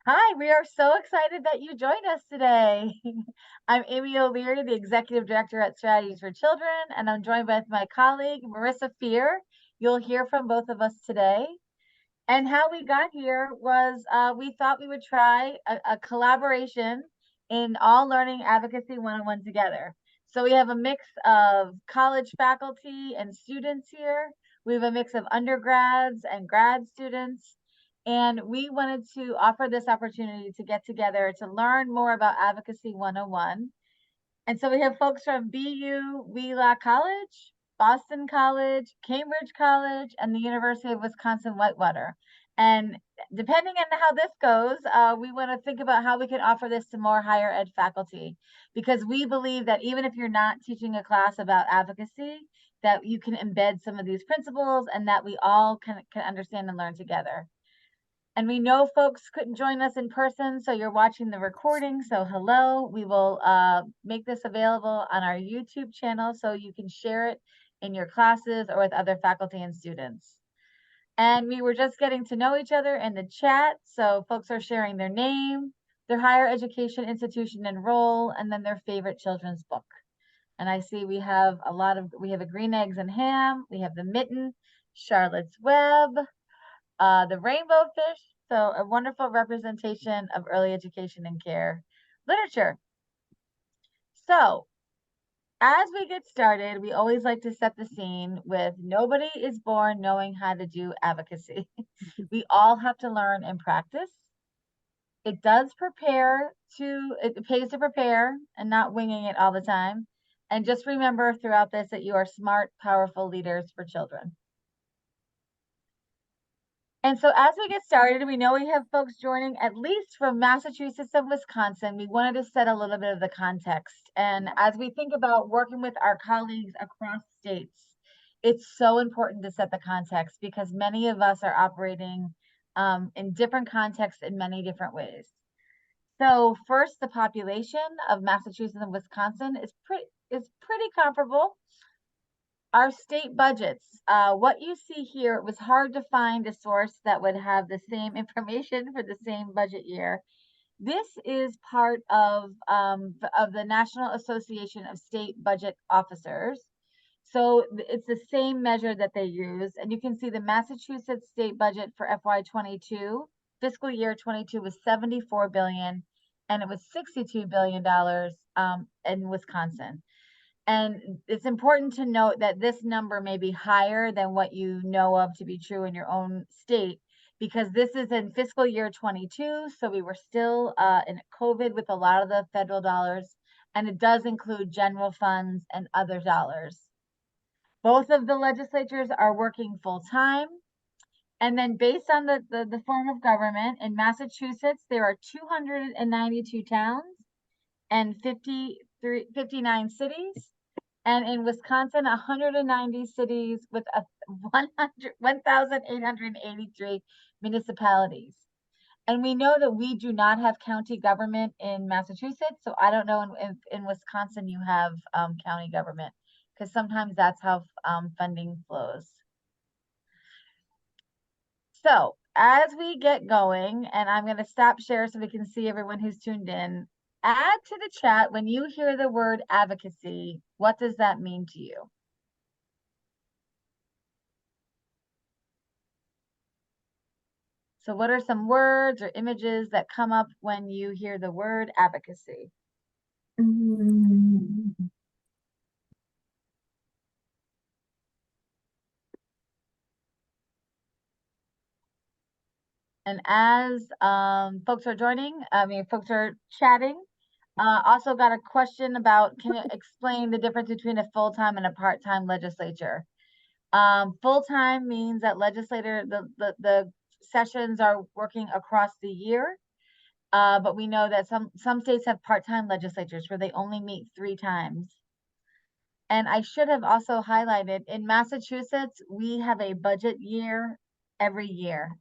Hi, we are so excited that you joined us today. I'm Amy O'Leary, the Executive Director at Strategies for Children, and I'm joined by my colleague, Marissa Fear. You'll hear from both of us today. And how we got here was we thought we would try a collaboration in all learning advocacy one-on-one together. So we have a mix of college faculty and students here. We have a mix of undergrads and grad students. And we wanted to offer this opportunity to get together to learn more about Advocacy 101. And so we have folks from BU Wheelock College, Boston College, Cambridge College, and the University of Wisconsin-Whitewater. And depending on how this goes, we want to think about how we can offer this to more higher ed faculty, because we believe that even if you're not teaching a class about advocacy, that you can embed some of these principles and that we all can understand and learn together. And we know folks couldn't join us in person, so you're watching the recording. So hello, we will make this available on our YouTube channel so you can share it in your classes or with other faculty and students. And we were just getting to know each other in the chat. So folks are sharing their name, their higher education institution and role, and then their favorite children's book. And I see we have a green eggs and ham, we have the mitten, Charlotte's Web, the rainbow fish, so a wonderful representation of early education and care literature. So as we get started, we always like to set the scene with nobody is born knowing how to do advocacy. We all have to learn and practice. It pays to prepare and not winging it all the time. And just remember throughout this that you are smart, powerful leaders for children. And so as we get started, we know we have folks joining at least from Massachusetts and Wisconsin. We wanted to set a little bit of the context. And as we think about working with our colleagues across states, it's so important to set the context because many of us are operating in different contexts in many different ways. So first, the population of Massachusetts and Wisconsin is pretty comparable. Our state budgets, what you see here, it was hard to find a source that would have the same information for the same budget year. This is part of the National Association of State Budget Officers. So it's the same measure that they use. And you can see the Massachusetts state budget for FY22, fiscal year 22 was 74 billion, and it was $62 billion in Wisconsin. And it's important to note that this number may be higher than what you know of to be true in your own state, because this is in fiscal year 22. So we were still in COVID with a lot of the federal dollars, and it does include general funds and other dollars. Both of the legislatures are working full time. And then based on the form of government, in Massachusetts, there are 292 towns and 59 cities. And in Wisconsin, 190 cities with 1,883 municipalities. And we know that we do not have county government in Massachusetts. So I don't know if in Wisconsin you have county government, because sometimes that's how funding flows. So as we get going, and I'm going to stop share so we can see everyone who's tuned in, add to the chat when you hear the word advocacy, what does that mean to you? So what are some words or images that come up when you hear the word advocacy? And as folks are folks are chatting, also got a question about, can you explain the difference between a full-time and a part-time legislature? Full-time means that the sessions are working across the year. But we know that some states have part-time legislatures where they only meet 3 times. And I should have also highlighted, in Massachusetts, we have a budget year every year.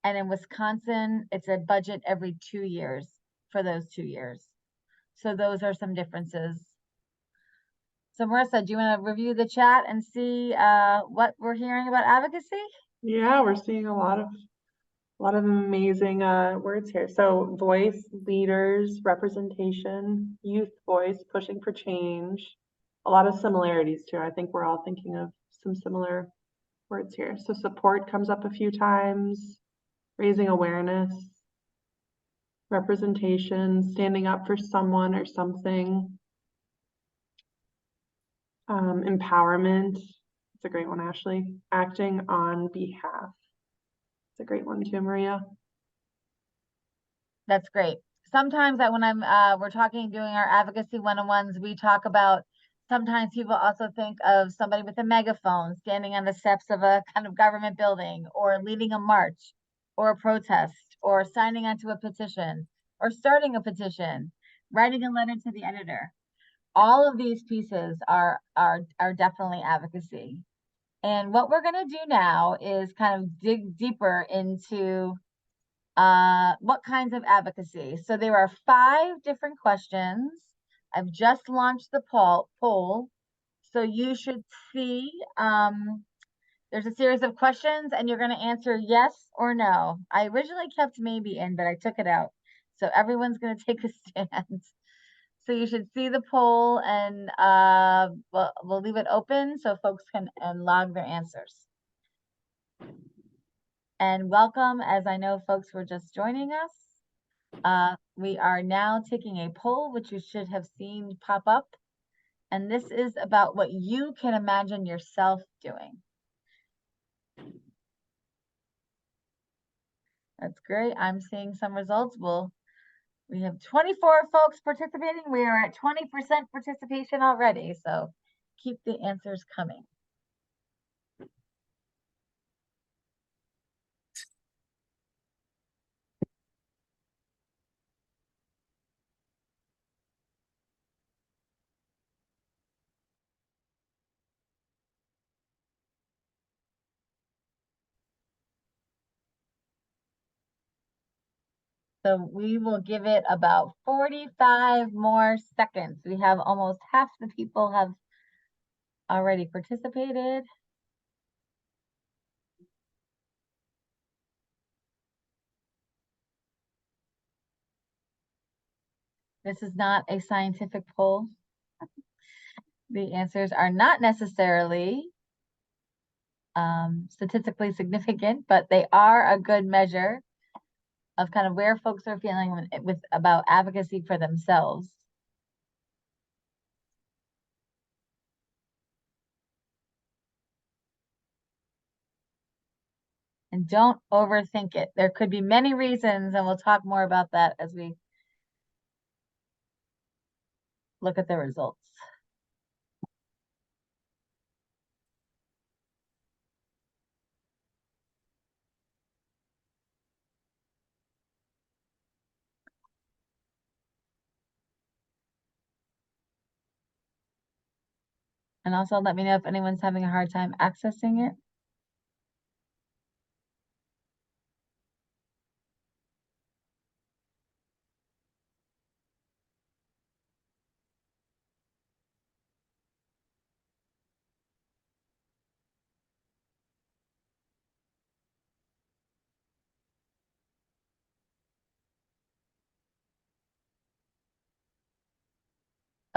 And in Wisconsin, it's a budget every 2 years for those 2 years. So those are some differences. So Marissa, do you want to review the chat and see what we're hearing about advocacy? Yeah, we're seeing a lot of A lot of amazing words here. So voice, leaders, representation, youth voice, pushing for change. A lot of similarities too. I think we're all thinking of some similar words here. So support comes up a few times, raising awareness, representation, standing up for someone or something, empowerment. It's a great one, Ashley. Acting on behalf. It's a great one too, Maria. That's great. Sometimes when we're talking, doing our advocacy one-on-ones, we talk about, sometimes people also think of somebody with a megaphone standing on the steps of a kind of government building, or leading a march or a protest, or signing onto a petition, or starting a petition, writing a letter to the editor. All of these pieces are definitely advocacy. And what we're going to do now is kind of dig deeper into what kinds of advocacy. So there are 5 different questions. I've just launched the poll. So you should see, there's a series of questions and you're going to answer yes or no. I originally kept maybe in, but I took it out. So everyone's going to take a stand. So you should see the poll, and we'll leave it open so folks can log their answers. And welcome, as I know folks were just joining us. We are now taking a poll, which you should have seen pop up. And this is about what you can imagine yourself doing. That's great. I'm seeing some results. We have 24 folks participating. We are at 20% participation already. So keep the answers coming. So we will give it about 45 more seconds. We have almost half the people have already participated. This is not a scientific poll. The answers are not necessarily statistically significant, but they are a good measure of kind of where folks are feeling about advocacy for themselves. And don't overthink it. There could be many reasons, and we'll talk more about that as we look at the results. And also let me know if anyone's having a hard time accessing it.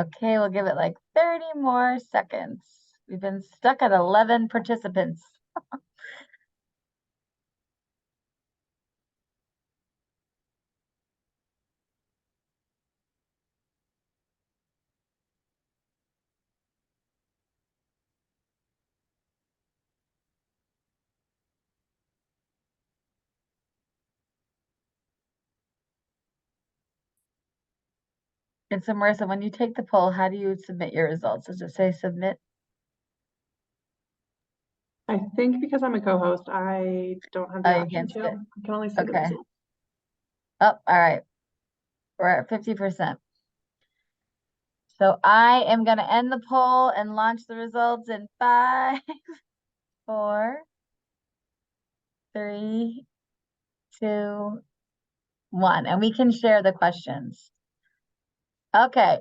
Okay, we'll give it like 30 more seconds. We've been stuck at 11 participants. And so Marisa, when you take the poll, how do you submit your results? Does it say submit? I think because I'm a co-host, I don't have the option to. I can only see the results. Oh, all right. We're at 50%. So I am going to end the poll and launch the results in 5, 4, 3, 2, 1. And we can share the questions. Okay.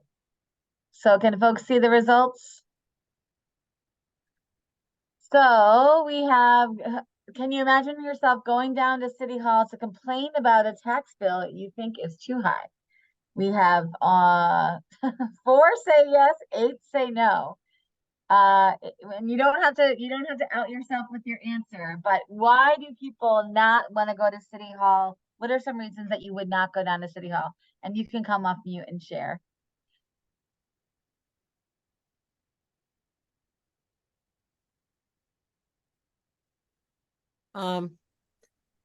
So can folks see the results? So we have can you imagine yourself going down to City Hall to complain about a tax bill you think is too high? We have 4 say yes, 8 say no. And you don't have to out yourself with your answer, but why do people not want to go to City Hall? What are some reasons that you would not go down to City Hall? And you can come off mute and share. Um,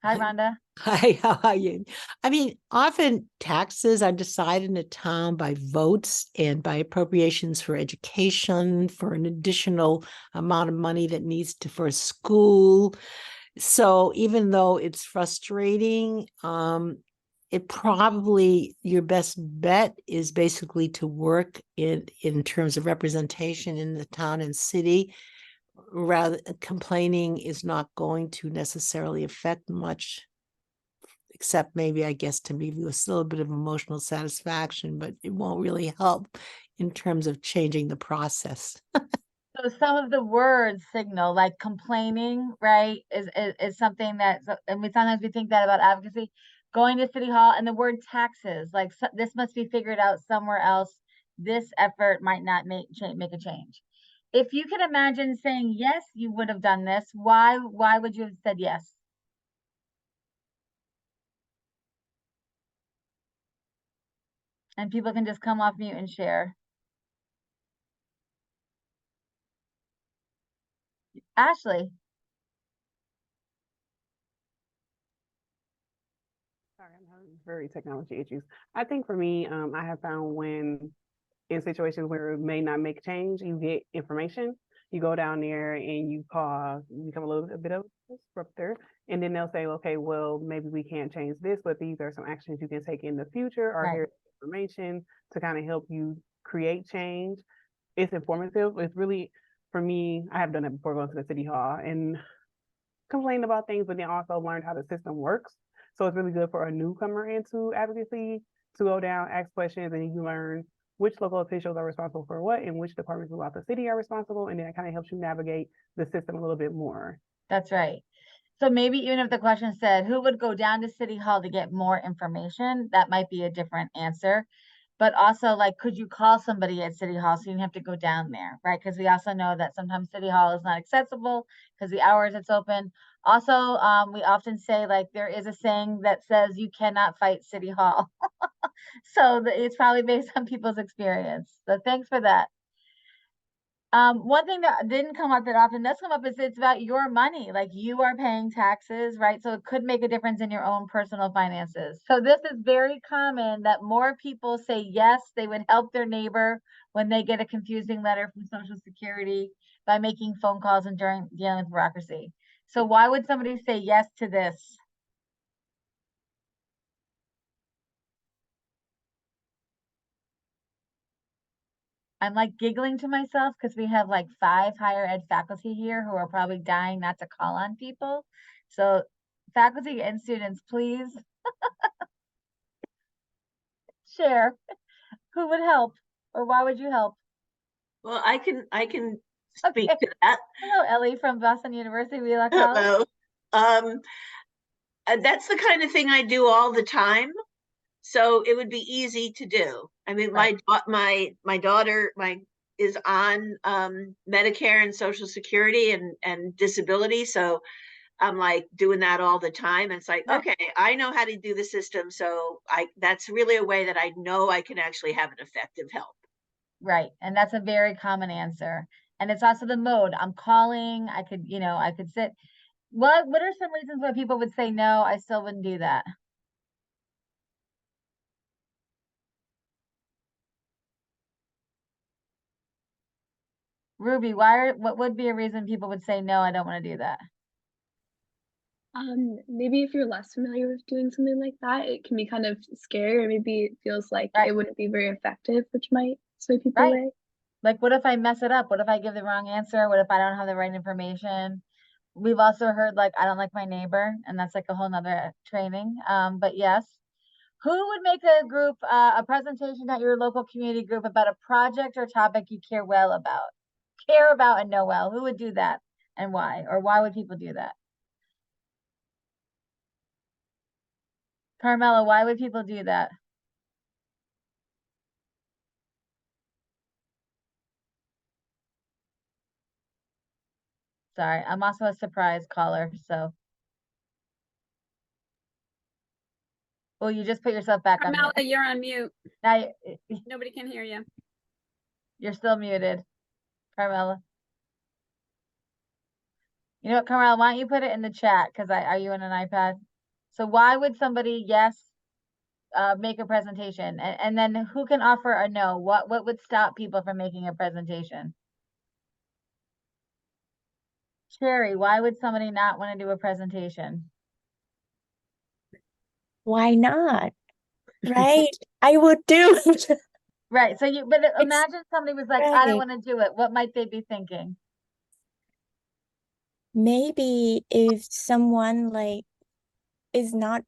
Hi, Rhonda. Hi, how are you? I mean, often taxes are decided in a town by votes and by appropriations for education, for an additional amount of money that needs to for a school. So even though it's frustrating, it probably your best bet is basically to work in terms of representation in the town and city. Rather, complaining is not going to necessarily affect much, except maybe, I guess, to give you a little bit of emotional satisfaction, but it won't really help in terms of changing the process. So some of the words signal like complaining, right, is something that, and sometimes we think that about advocacy, going to City Hall, and the word taxes, like this must be figured out somewhere else. This effort might not make a change. If you could imagine saying yes, you would have done this. Why would you have said yes? And people can just come off mute and share. Ashley. Sorry, I'm having very technology issues. I think for me, I have found when in situations where it may not make change, you get information. You go down there and you call, you become a little bit of a disruptor, and then they'll say, okay, well, maybe we can't change this, but these are some actions you can take in the future, or Right. here's information to kind of help you create change. It's informative. It's really, for me, I have done it before going to the city hall and complained about things, but then also learned how the system works. So it's really good for a newcomer into advocacy to go down, ask questions, and you learn which local officials are responsible for what and which departments throughout the city are responsible. And then it kind of helps you navigate the system a little bit more. That's right. So maybe even if the question said, who would go down to City Hall to get more information, that might be a different answer. But also, like, could you call somebody at City Hall so you didn't have to go down there, right? Because we also know that sometimes City Hall is not accessible because the hours it's open. Also, we often say, like, there is a saying that says you cannot fight City Hall. So it's probably based on people's experience. So thanks for that. One thing that didn't come up that often does come up is it's about your money. Like you are paying taxes, right? So it could make a difference in your own personal finances. So this is very common that more people say yes, they would help their neighbor when they get a confusing letter from Social Security by making phone calls and during dealing with bureaucracy. So why would somebody say yes to this? I'm like giggling to myself because we have like 5 higher ed faculty here who are probably dying not to call on people. So faculty and students, please share who would help or why would you help? Well, I can Okay. speak to that. Hello, Ellie from Boston University Wheelock College. Hello. That's the kind of thing I do all the time, so it would be easy to do. I mean, Right. my daughter is on Medicare and Social Security and disability, so I'm like doing that all the time. And it's like, Right. okay, I know how to do the system, so I that's really a way that I know I can actually have an effective help. Right. And that's a very common answer. And it's also the mode. I'm calling. I could sit. What are some reasons why people would say no, I still wouldn't do that? Ruby, what would be a reason people would say no, I don't want to do that? Maybe if you're less familiar with doing something like that, it can be kind of scary, or maybe it feels like Right. it wouldn't be very effective, which might sway people Right. away. Like, what if I mess it up? What if I give the wrong answer? What if I don't have the right information? We've also heard like, I don't like my neighbor, and that's like a whole nother training. But yes, who would make a presentation at your local community group about a project or topic you care about and know well? Who would do that and why? Or why would people do that? Carmela, why would people do that? Sorry, I'm also a surprise caller, so. Well, you just put yourself back on Carmela, mute. you're on mute. Now Nobody can hear you. you're still muted, Carmela. You know what, Carmela, why don't you put it in the chat? Because are you on an iPad? So why would somebody make a presentation? And then who can offer a no? What would stop people from making a presentation? Sherry, why would somebody not want to do a presentation? Why not? Right? I would do it. Right. So but It's imagine somebody was like, I don't right. want to do it. What might they be thinking? Maybe if someone like is not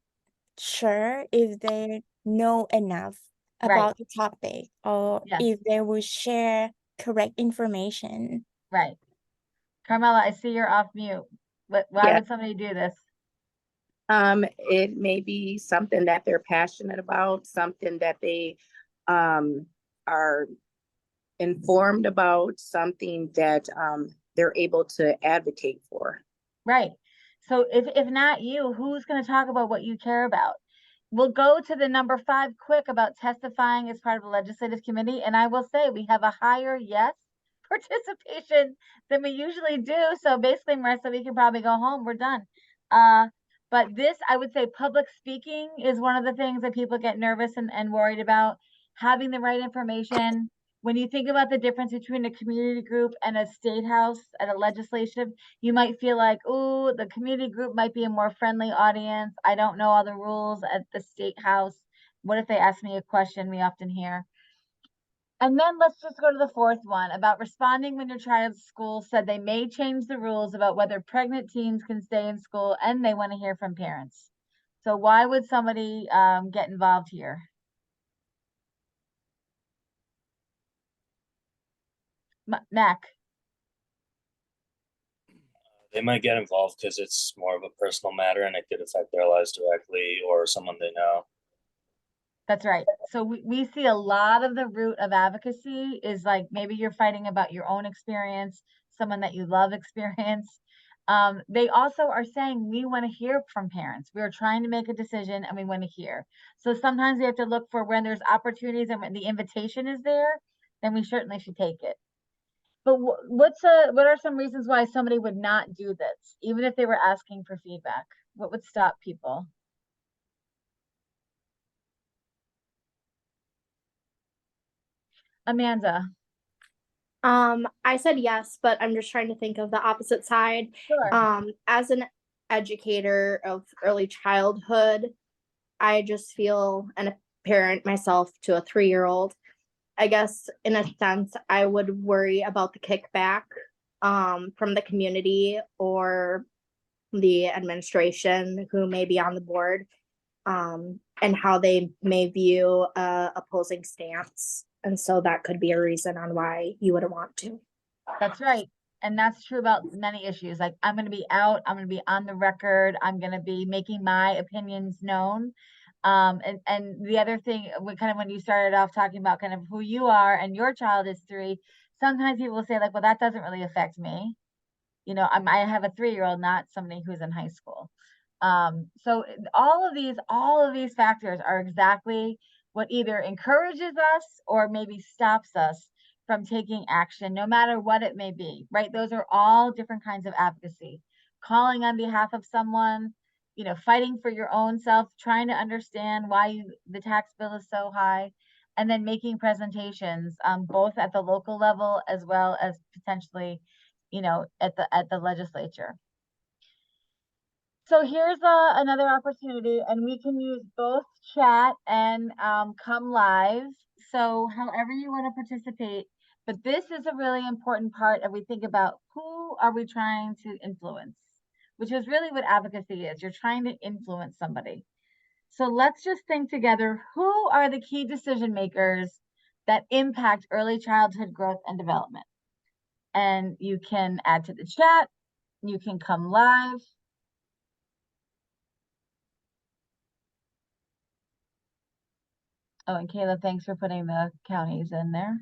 sure if they know enough Right. about the topic or Yes. if they will share correct information. Right. Carmela, I see you're off mute. Why Yeah. would somebody do this? It may be something that they're passionate about, something that they are informed about, something that they're able to advocate for. Right. So if not you, who's going to talk about what you care about? We'll go to the number 5 quick about testifying as part of a legislative committee. And I will say we have a higher yes participation than we usually do. So basically, Marissa, we can probably go home. We're done. But this, I would say public speaking is one of the things that people get nervous and worried about. Having the right information. When you think about the difference between a community group and a state house and a legislative, you might feel like, oh, the community group might be a more friendly audience. I don't know all the rules at the state house. What if they ask me a question? We often hear. And then let's just go to the 4th one about responding when your child's school said they may change the rules about whether pregnant teens can stay in school and they want to hear from parents. So why would somebody get involved here? Mac. They might get involved because it's more of a personal matter and it could affect their lives directly or someone they know. That's right. So we see a lot of the root of advocacy is like maybe you're fighting about your own experience, someone that you love experience. They also are saying we want to hear from parents. We are trying to make a decision and we want to hear. So sometimes we have to look for when there's opportunities and when the invitation is there, then we certainly should take it. But what are some reasons why somebody would not do this, even if they were asking for feedback? What would stop people? Amanda. I said yes, but I'm just trying to think of the opposite side. Sure. As an educator of early childhood, I just feel, and a parent myself to a 3-year-old, I guess in a sense, I would worry about the kickback from the community or the administration who may be on the board, and how they may view a opposing stance. And so that could be a reason on why you wouldn't want to. That's right. And that's true about many issues. Like I'm going to be out, I'm going to be on the record, I'm going to be making my opinions known. And the other thing, when you started off talking about kind of who you are and your child is 3, sometimes people will say like, well, that doesn't really affect me. You know, I have a 3-year-old, not somebody who's in high school. So all of these factors are exactly what either encourages us or maybe stops us from taking action, no matter what it may be, right? Those are all different kinds of advocacy. Calling on behalf of someone, you know, fighting for your own self, trying to understand why the tax bill is so high, and then making presentations, both at the local level as well as potentially, you know, at the legislature. So here's another opportunity, and we can use both chat and come live. So however you want to participate, but this is a really important part of we think about who are we trying to influence, which is really what advocacy is. You're trying to influence somebody. So let's just think together, who are the key decision makers that impact early childhood growth and development? And you can add to the chat, you can come live. Oh, and Kayla, thanks for putting the counties in there.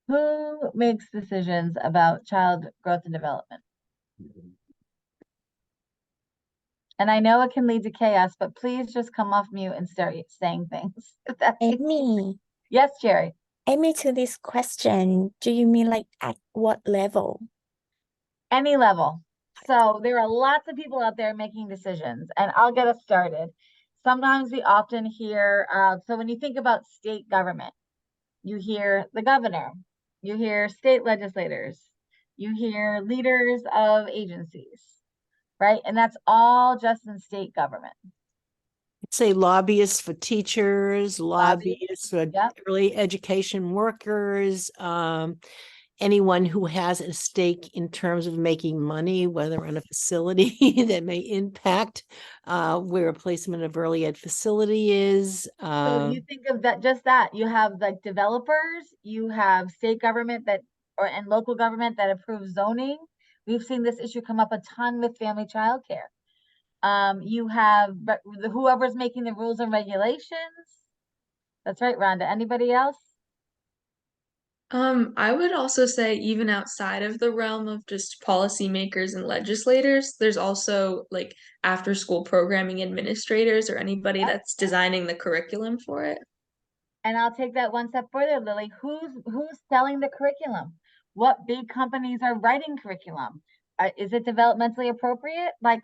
Who makes decisions about child growth and development? And I know it can lead to chaos, but please just come off mute and start saying things. If that makes sense. Amy, Yes, Jerry. Amy, to this question, do you mean like at what level? Any level. So there are lots of people out there making decisions, and I'll get us started. Sometimes we often hear, so when you think about state government, you hear the governor, you hear state legislators, you hear leaders of agencies, right? And that's all just in state government. Say lobbyists for teachers, lobbyists for Yep. early education workers, anyone who has a stake in terms of making money, whether on a facility that may impact where a placement of early ed facility is. So you think of that, just that, you have like developers, you have state government and local government that approves zoning. We've seen this issue come up a ton with family childcare. You have whoever's making the rules and regulations. That's right, Rhonda. Anybody else? I would also say even outside of the realm of just policymakers and legislators, there's also like after school programming administrators or anybody Yep. that's designing the curriculum for it. And I'll take that one step further, Lily. Who's selling the curriculum? What big companies are writing curriculum? Is it developmentally appropriate? Like,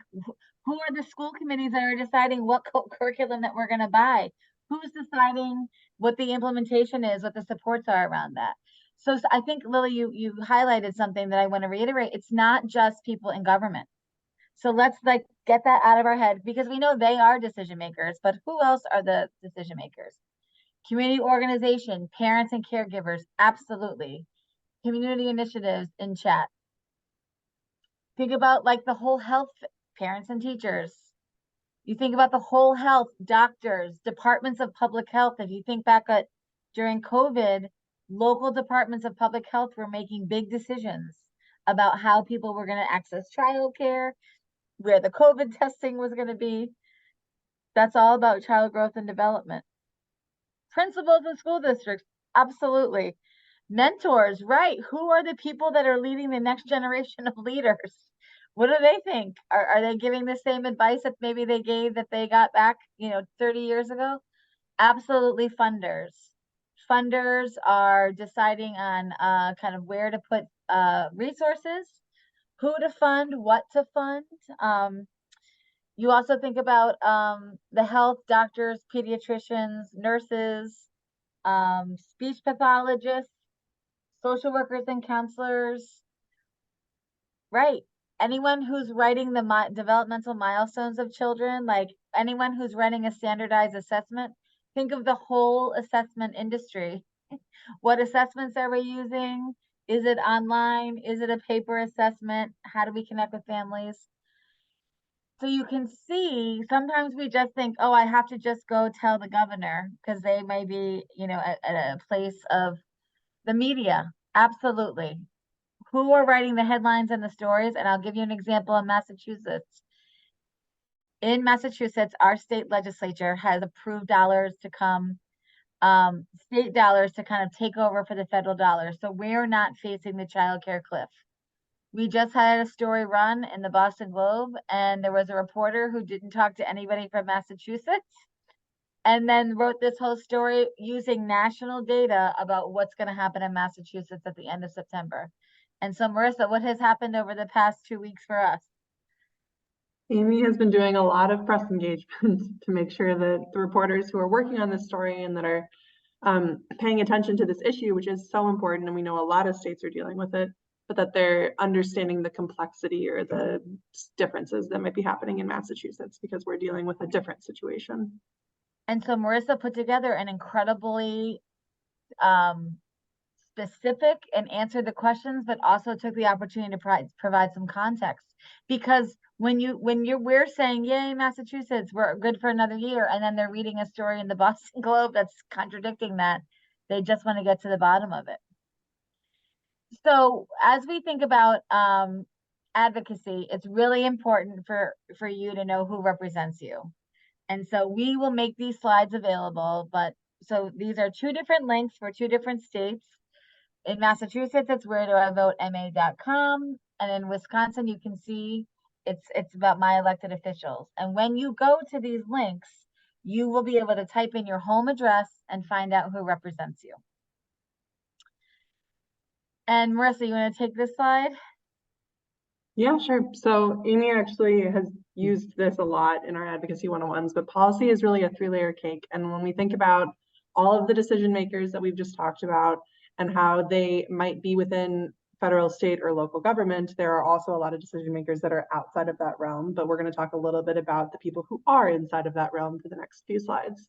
who are the school committees that are deciding what curriculum that we're going to buy? Who's deciding what the implementation is, what the supports are around that? So I think, Lily, you highlighted something that I want to reiterate. It's not just people in government. So let's like get that out of our head, because we know they are decision makers, but who else are the decision makers? Community organization, parents and caregivers, absolutely. Community initiatives in chat. Think about like the whole health, parents and teachers. You think about the whole health, doctors, departments of public health. If you think back at during COVID, local departments of public health were making big decisions about how people were going to access childcare, where the COVID testing was going to be. That's all about child growth and development. Principals in school districts, absolutely. Mentors, right? Who are the people that are leading the next generation of leaders? What do they think? Are they giving the same advice that maybe they gave that they got back, 30 years ago? Absolutely. Funders. Funders are deciding on kind of where to put resources, who to fund, what to fund. You also think about the health, doctors, pediatricians, nurses, speech pathologists, social workers and counselors, right? Anyone who's writing the developmental milestones of children, like anyone who's running a standardized assessment, think of the whole assessment industry. What assessments are we using? Is it online? Is it a paper assessment? How do we connect with families? So you can see, sometimes we just think, oh, I have to just go tell the governor because they may be, at a place of the media. Absolutely. Who are writing the headlines and the stories? And I'll give you an example in Massachusetts. In Massachusetts, our state legislature has approved dollars to come, state dollars to kind of take over for the federal dollars. So we're not facing the childcare cliff. We just had a story run in the Boston Globe, and there was a reporter who didn't talk to anybody from Massachusetts, and then wrote this whole story using national data about what's going to happen in Massachusetts at the end of September. And so, Marisa, what has happened over the past 2 weeks for us? Amy has been doing a lot of press engagement to make sure that the reporters who are working on this story and that are paying attention to this issue, which is so important, and we know a lot of states are dealing with it, but that they're understanding the complexity or the differences that might be happening in Massachusetts because we're dealing with a different situation. And so Marisa put together an incredibly specific and answered the questions, but also took the opportunity to provide some context. Because we're saying, yay, Massachusetts, we're good for another year, and then they're reading a story in the Boston Globe that's contradicting that. They just want to get to the bottom of it. So as we think about advocacy, it's really important for you to know who represents you. And so we will make these slides available, but so these are 2 different links for 2 different states. In Massachusetts, it's where do I vote ma.com. And in Wisconsin, you can see it's about my elected officials. And when you go to these links, you will be able to type in your home address and find out who represents you. And Marisa, you want to take this slide? Yeah, sure. So Amy actually has used this a lot in our Advocacy 101s, but policy is really a 3-layer cake. And when we think about all of the decision makers that we've just talked about and how they might be within federal, state, or local government, there are also a lot of decision makers that are outside of that realm. But we're going to talk a little bit about the people who are inside of that realm for the next few slides.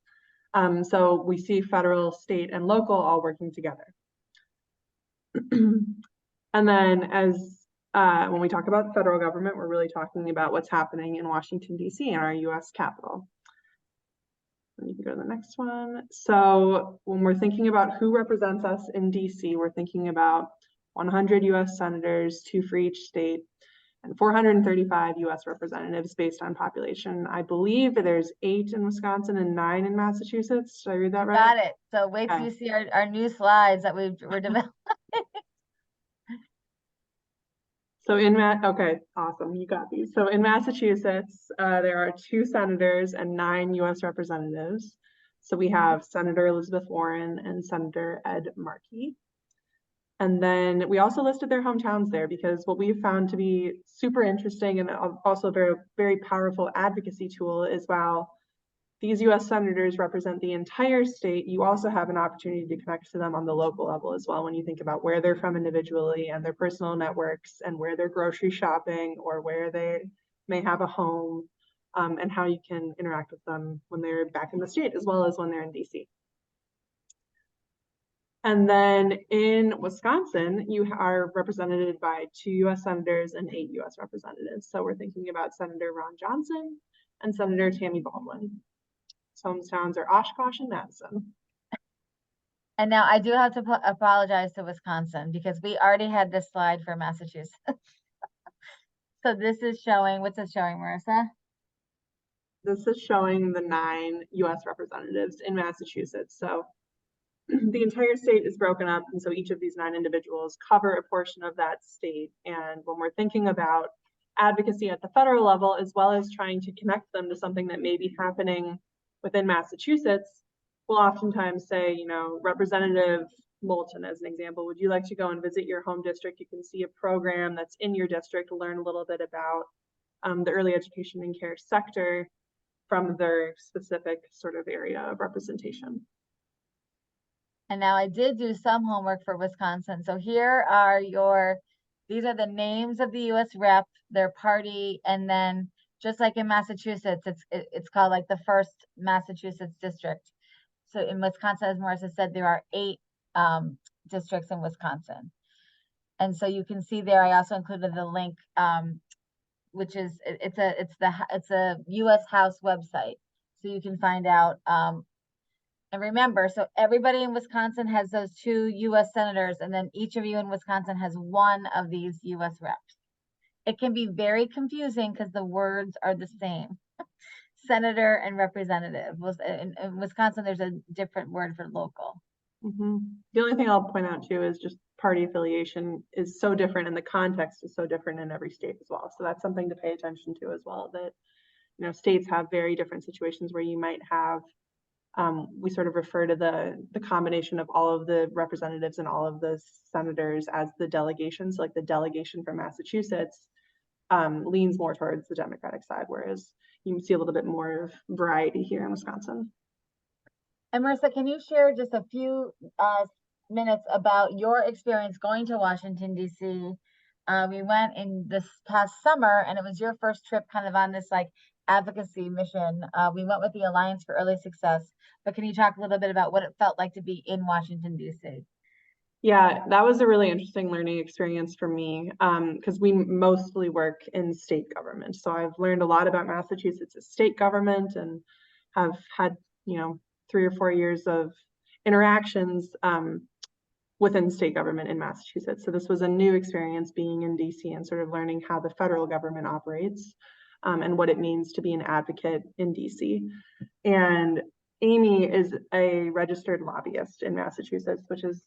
So we see federal, state, and local all working together. And then when we talk about the federal government, we're really talking about what's happening in Washington, D.C., in our U.S. Capitol. And you can go to the next one. So when we're thinking about who represents us in D.C., we're thinking about 100 U.S. senators, 2 for each state, and 435 U.S. representatives based on population. I believe there's 8 in Wisconsin and 9 in Massachusetts. Did I read that right? Got it. So wait till you see our new slides that we're developing. So okay, awesome, you got these. So in Massachusetts, there are 2 senators and 9 U.S. representatives. So we have Senator Elizabeth Warren and Senator Ed Markey. And then we also listed their hometowns there because what we've found to be super interesting and also a very, very powerful advocacy tool is while these U.S. senators represent the entire state, you also have an opportunity to connect to them on the local level as well when you think about where they're from individually and their personal networks and where they're grocery shopping or where they may have a home, and how you can interact with them when they're back in the state as well as when they're in D.C. And then in Wisconsin, you are represented by 2 U.S. senators and 8 U.S. representatives. So we're thinking about Senator Ron Johnson and Senator Tammy Baldwin. Hometowns are Oshkosh and Madison. And now I do have to apologize to Wisconsin because we already had this slide for Massachusetts. So this is showing, what's it showing, Marisa? This is showing the 9 U.S. representatives in Massachusetts. So the entire state is broken up, and so each of these 9 individuals cover a portion of that state. And when we're thinking about advocacy at the federal level, as well as trying to connect them to something that may be happening within Massachusetts, we'll oftentimes say, you know, Representative Moulton, as an example, would you like to go and visit your home district? You can see a program that's in your district, learn a little bit about the early education and care sector from their specific sort of area of representation. And now I did do some homework for Wisconsin. So here are these are the names of the U.S. rep, their party, and then just like in Massachusetts, it's called like the 1st Massachusetts district. So in Wisconsin, as Marisa said, there are 8 districts in Wisconsin. And so you can see there, I also included the link, which is, it's a U.S. House website. So you can find out, and remember, so everybody in Wisconsin has those 2 U.S. senators, and then each of you in Wisconsin has 1 of these U.S. reps. It can be very confusing because the words are the same. Senator and representative. In Wisconsin, there's a different word for local. Mm-hmm. The only thing I'll point out too is just party affiliation is so different and the context is so different in every state as well. So that's something to pay attention to as well, that, you know, states have very different situations where you might have, we sort of refer to the combination of all of the representatives and all of the senators as the delegations. So like the delegation from Massachusetts leans more towards the Democratic side, whereas you see a little bit more of variety here in Wisconsin. And Marisa, can you share just a few minutes about your experience going to Washington, D.C.? We went in this past summer, and it was your first trip kind of on this like advocacy mission. We went with the Alliance for Early Success, but can you talk a little bit about what it felt like to be in Washington, D.C.? Yeah, that was a really interesting learning experience for me, because we mostly work in state government. So I've learned a lot about Massachusetts' state government and have had, you know, 3 or 4 years of interactions within state government in Massachusetts. So this was a new experience being in DC and sort of learning how the federal government operates and what it means to be an advocate in DC. And Amy is a registered lobbyist in Massachusetts, which is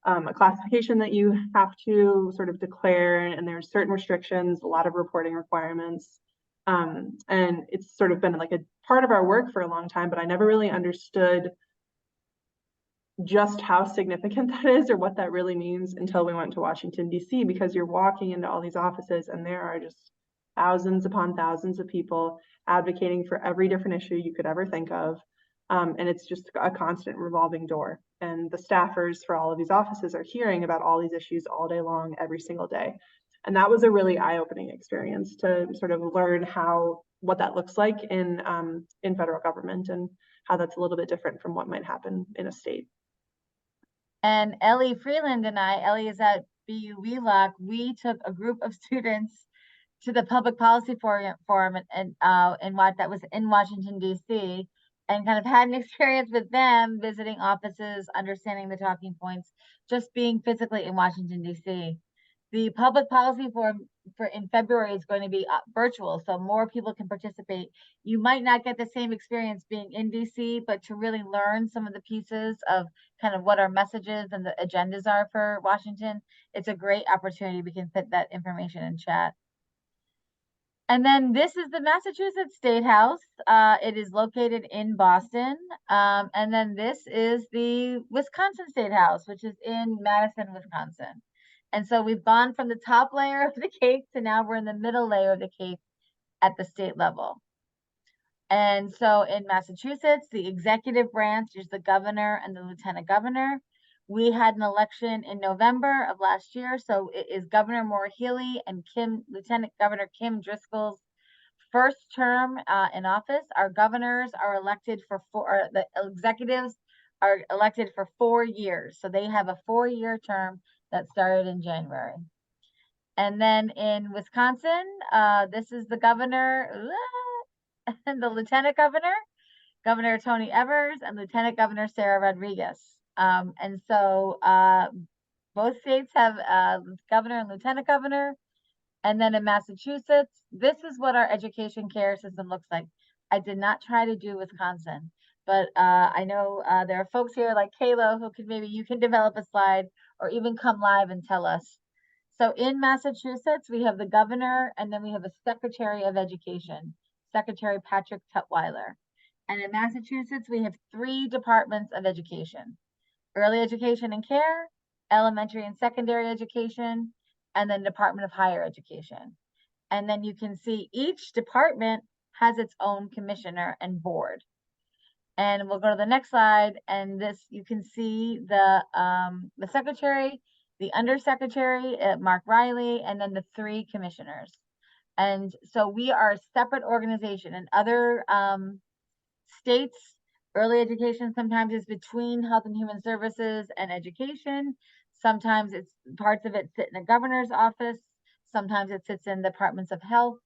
a classification that you have to sort of declare, and there's certain restrictions, a lot of reporting requirements. And it's sort of been like a part of our work for a long time, but I never really understood just how significant that is or what that really means until we went to Washington, DC, because you're walking into all these offices and there are just thousands upon thousands of people advocating for every different issue you could ever think of. And it's just a constant revolving door. And the staffers for all of these offices are hearing about all these issues all day long, every single day. And that was a really eye-opening experience to sort of learn what that looks like in federal government and how that's a little bit different from what might happen in a state. And Ellie Freeland and Ellie is at BU Wheelock. We took a group of students to the Public Policy Forum that was in Washington, DC, and kind of had an experience with them visiting offices, understanding the talking points, just being physically in Washington, DC. The Public Policy Forum in February is going to be virtual, so more people can participate. You might not get the same experience being in DC, but to really learn some of the pieces of kind of what our messages and the agendas are for Washington, it's a great opportunity. We can put that information in chat. And then this is the Massachusetts State House. It is located in Boston. And then this is the Wisconsin State House, which is in Madison, Wisconsin. And so we've gone from the top layer of the cake to now we're in the middle layer of the cake at the state level. And so in Massachusetts, the executive branch is the governor and the lieutenant governor. We had an election in November of last year. So it is Governor Maura Healey and Lieutenant Governor Kim Driscoll's first term in office. Our governors are elected the executives are elected for 4 years. So they have a 4-year term that started in January. And then in Wisconsin, this is the governor and the lieutenant governor, Governor Tony Evers and Lieutenant Governor Sarah Rodriguez. And so both states have governor and lieutenant governor. And then in Massachusetts, this is what our education care system looks like. I did not try to do Wisconsin, but I know there are folks here like Kayla who you can develop a slide or even come live and tell us. So in Massachusetts, we have the governor and then we have a secretary of education, Secretary Patrick Tutwiler. And in Massachusetts, we have 3 departments of education: early education and care, elementary and secondary education, and then Department of Higher Education. And then you can see each department has its own commissioner and board. And we'll go to the next slide. And this, you can see the secretary, the undersecretary, Mark Riley, and then the 3 commissioners. And so we are a separate organization. In other states, early education sometimes is between Health and Human Services and education. Sometimes it's parts of it sit in a governor's office. Sometimes it sits in departments of health.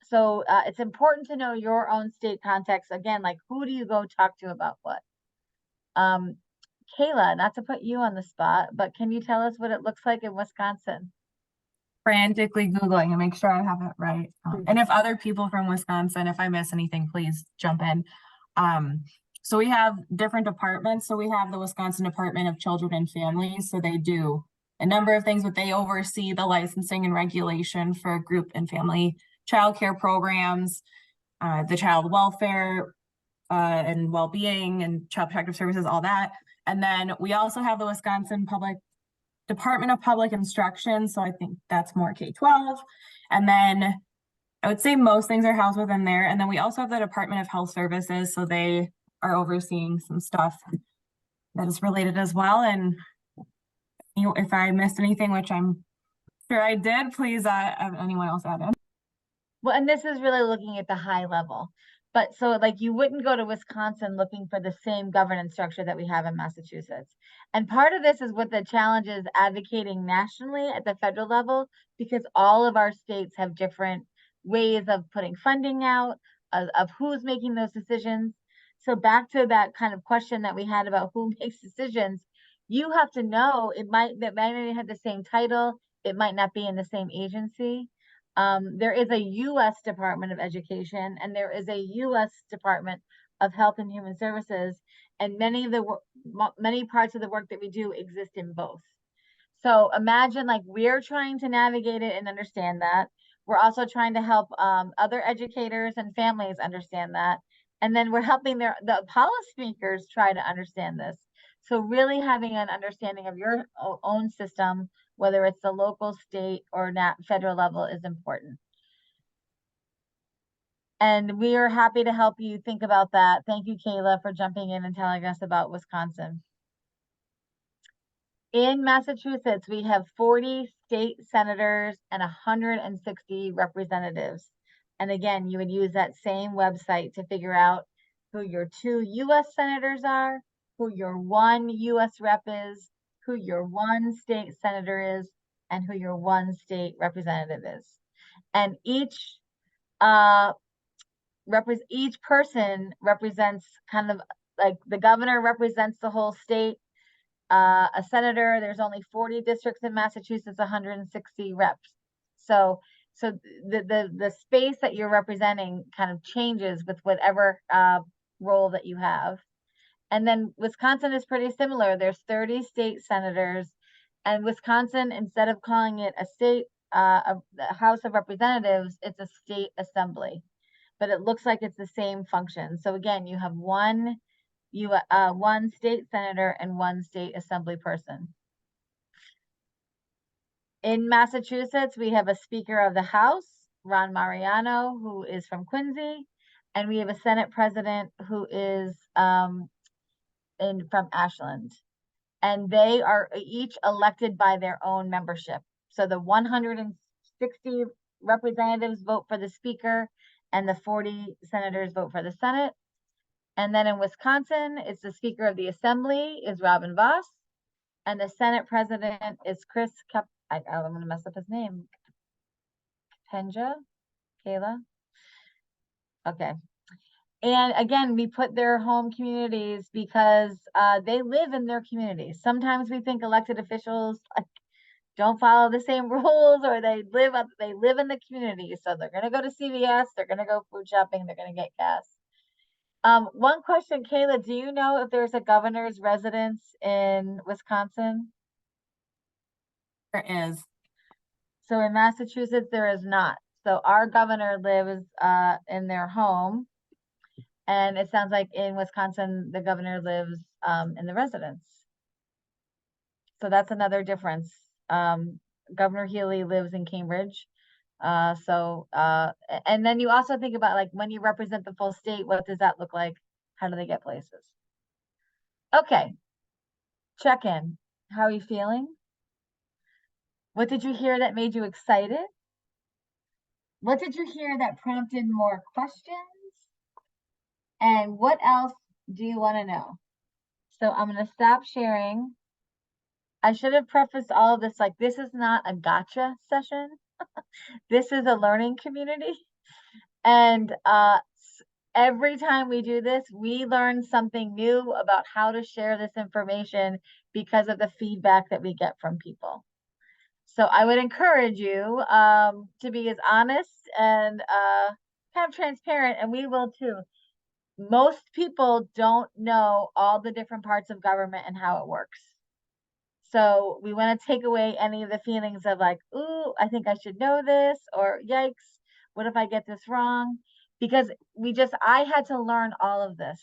So it's important to know your own state context. Again, like who do you go talk to about what? Kayla, not to put you on the spot, but can you tell us what it looks like in Wisconsin? Frantically Googling and make sure I have it right. And if other people from Wisconsin, if I miss anything, please jump in. So we have different departments. So we have the Wisconsin Department of Children and Families. So they do a number of things, but they oversee the licensing and regulation for group and family childcare programs, the child welfare and well-being and child protective services, all that. And then we also have the Wisconsin Department of Public Instruction. So I think that's more K-12. And then I would say most things are housed within there. And then we also have the Department of Health Services. So they are overseeing some stuff that is related as well. And if I missed anything, which I'm sure I did, please have anyone else add in. Well, and this is really looking at the high level. But so like you wouldn't go to Wisconsin looking for the same governance structure that we have in Massachusetts. And part of this is what the challenge is advocating nationally at the federal level, because all of our states have different ways of putting funding out, of who's making those decisions. So back to that kind of question that we had about who makes decisions, you have to know that might not have the same title, it might not be in the same agency. There is a U.S. Department of Education and there is a U.S. Department of Health and Human Services, and many parts of the work that we do exist in both. So imagine like we're trying to navigate it and understand that. We're also trying to help other educators and families understand that. And then we're helping the policymakers try to understand this. So really having an understanding of your own system, whether it's the local, state, or federal level, is important. And we are happy to help you think about that. Thank you, Kayla, for jumping in and telling us about Wisconsin. In Massachusetts, we have 40 state senators and 160 representatives. And again, you would use that same website to figure out who your 2 US senators are, who your 1 US rep is, who your 1 state senator is, and who your 1 state representative is. And each person represents kind of like the governor represents the whole state. A senator, there's only 40 districts in Massachusetts, 160 reps. So the space that you're representing kind of changes with whatever role that you have. And then Wisconsin is pretty similar. There's 30 state senators, and Wisconsin, instead of calling it a state, a House of Representatives, it's a state assembly. But it looks like it's the same function. So again, you have one state senator and 1 state assembly person. In Massachusetts, we have a Speaker of the House, Ron Mariano, who is from Quincy, and we have a Senate President who is from Ashland. And they are each elected by their own membership. So the 160 representatives vote for the Speaker, and the 40 senators vote for the Senate. And then in Wisconsin, it's the Speaker of the Assembly is Robin Vos, and the Senate President is Chris I'm going to mess up his name. Kayla? Okay. And again, we put their home communities because they live in their communities. Sometimes we think elected officials don't follow the same rules, or they live in the community. So they're going to go to CVS, they're going to go food shopping, they're going to get gas. One question, Kayla, do you know if there's a governor's residence in Wisconsin? There is. So in Massachusetts, there is not. So our governor lives in their home. And it sounds like in Wisconsin, the governor lives in the residence. So that's another difference. Governor Healy lives in Cambridge. And then you also think about like when you represent the full state, what does that look like? How do they get places? Okay. Check in. How are you feeling? What did you hear that made you excited? What did you hear that prompted more questions? And what else do you want to know? So I'm going to stop sharing. I should have prefaced all of this like this is not a gotcha session. This is a learning community. And every time we do this, we learn something new about how to share this information because of the feedback that we get from people. So I would encourage you to be as honest and kind of transparent, and we will too. Most people don't know all the different parts of government and how it works. So we want to take away any of the feelings of like, ooh, I think I should know this, or yikes, what if I get this wrong? Because I had to learn all of this.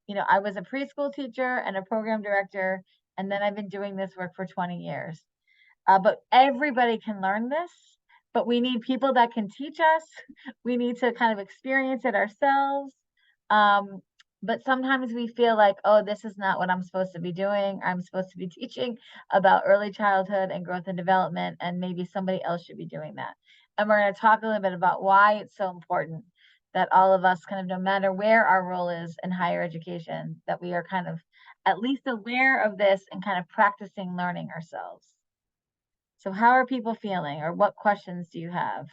You know, I was a preschool teacher and a program director, and then I've been doing this work for 20 years. But everybody can learn this, but we need people that can teach us. We need to kind of experience it ourselves. But sometimes we feel like, oh, this is not what I'm supposed to be doing. I'm supposed to be teaching about early childhood and growth and development, and maybe somebody else should be doing that. And we're going to talk a little bit about why it's so important that all of us kind of, no matter where our role is in higher education, that we are kind of at least aware of this and kind of practicing learning ourselves. So how are people feeling, or what questions do you have?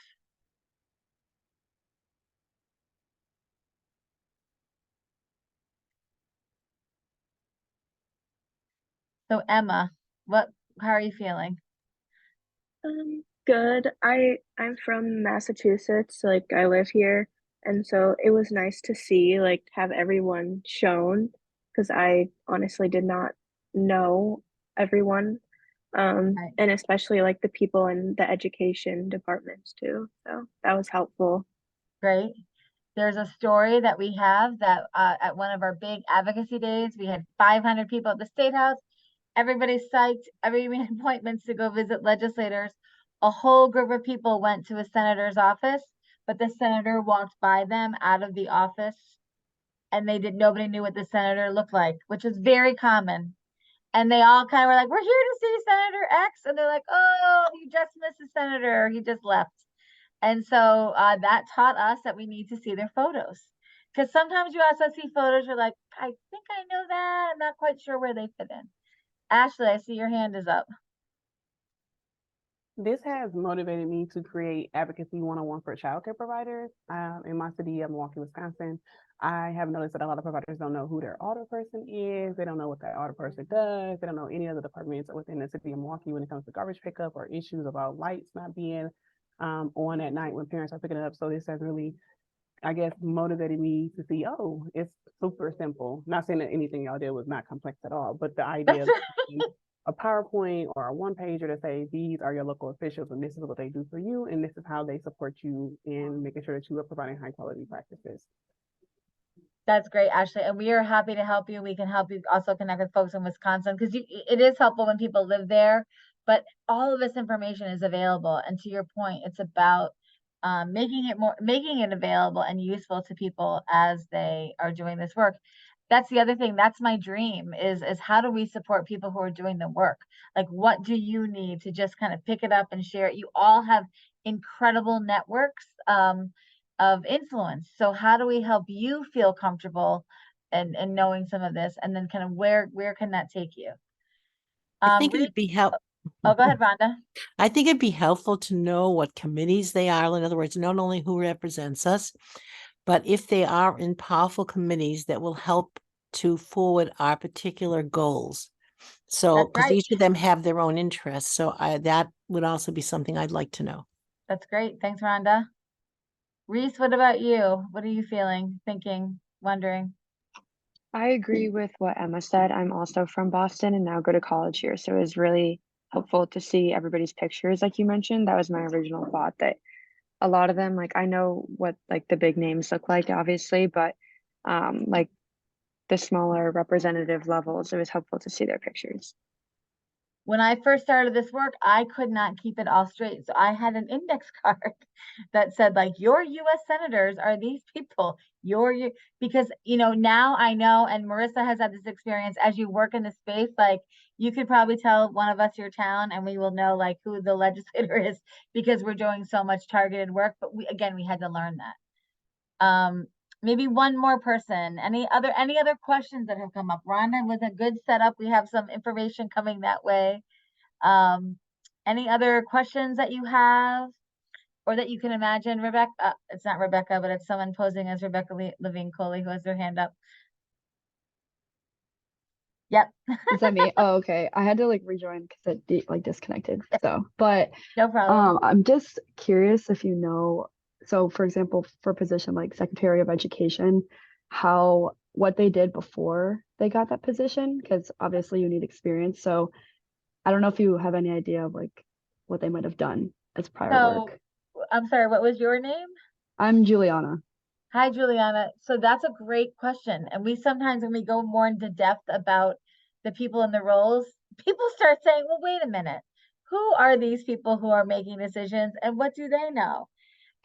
So Emma, how are you feeling? Good. I'm from Massachusetts, like I live here, and so it was nice to see like have everyone shown because I honestly did not know everyone. Right. And especially like the people in the education departments too. So that was helpful. Great. There's a story that we have that at one of our big advocacy days, we had 500 people at the State House. Everybody's psyched. Everybody made appointments to go visit legislators. A whole group of people went to a senator's office, but the senator walked by them out of the office and nobody knew what the senator looked like, which is very common. And they all kind of were like, "We're here to see Senator X." And they're like, "Oh, you just missed the senator. He just left." And so that taught us that we need to see their photos. Because sometimes you also see photos, you're like, I think I know that. I'm not quite sure where they fit in. Ashley, I see your hand is up. This has motivated me to create Advocacy 101 for childcare providers. In my city of Milwaukee, Wisconsin, I have noticed that a lot of providers don't know who their audit person is. They don't know what that audit person does. They don't know any other departments within the city of Milwaukee when it comes to garbage pickup or issues about lights not being on at night when parents are picking it up. So this has really, I guess, motivated me to see, oh, it's super simple. Not saying that anything y'all did was not complex at all, but the idea of a PowerPoint or a one pager to say, these are your local officials and this is what they do for you. And this is how they support you in making sure that you are providing high quality practices. That's great, Ashley. And we are happy to help you. We can help you also connect with folks in Wisconsin because it is helpful when people live there, but all of this information is available. And to your point, it's about making it available and useful to people as they are doing this work. That's the other thing. That's my dream is how do we support people who are doing the work? Like, what do you need to just kind of pick it up and share it? You all have incredible networks of influence. So how do we help you feel comfortable and knowing some of this? And then kind of where can that take you? I think it'd be helpful. Oh, go ahead, Rhonda. I think it'd be helpful to know what committees they are. In other words, not only who represents us, but if they are in powerful committees that will help to forward our particular goals. So, because each of them have their own interests. So that would also be something I'd like to know. That's great. Thanks, Rhonda. Reese, what about you? What are you feeling, thinking, wondering? I agree with what Emma said. I'm also from Boston and now go to college here. So it was really helpful to see everybody's pictures, like you mentioned. That was my original thought, that a lot of them, like I know what like the big names look like, obviously, but like the smaller representative levels, it was helpful to see their pictures. When I first started this work, I could not keep it all straight. So I had an index card that said like, your US senators are these people, because now I know, and Marisa has had this experience as you work in the space, like you could probably tell one of us your town and we will know like who the legislator is because we're doing so much targeted work. But we had to learn that. Maybe one more person. Any other questions that have come up? Rhonda, was a good setup. We have some information coming that way. Any other questions that you have or that you can imagine? Rebecca, it's not Rebecca, but it's someone posing as Rebecca Levine Coley who has their hand up. Yep. Is that me? Oh, okay. I had to like rejoin because it disconnected. So, but no problem. I'm just curious if you know. So, for example, for a position like Secretary of Education, what they did before they got that position, because obviously you need experience. So, I don't know if you have any idea of like what they might have done as prior work. I'm sorry, what was your name? I'm Juliana. Hi, Juliana. So that's a great question. And we sometimes, when we go more into depth about the people in the roles, people start saying, well, wait a minute, who are these people who are making decisions and what do they know?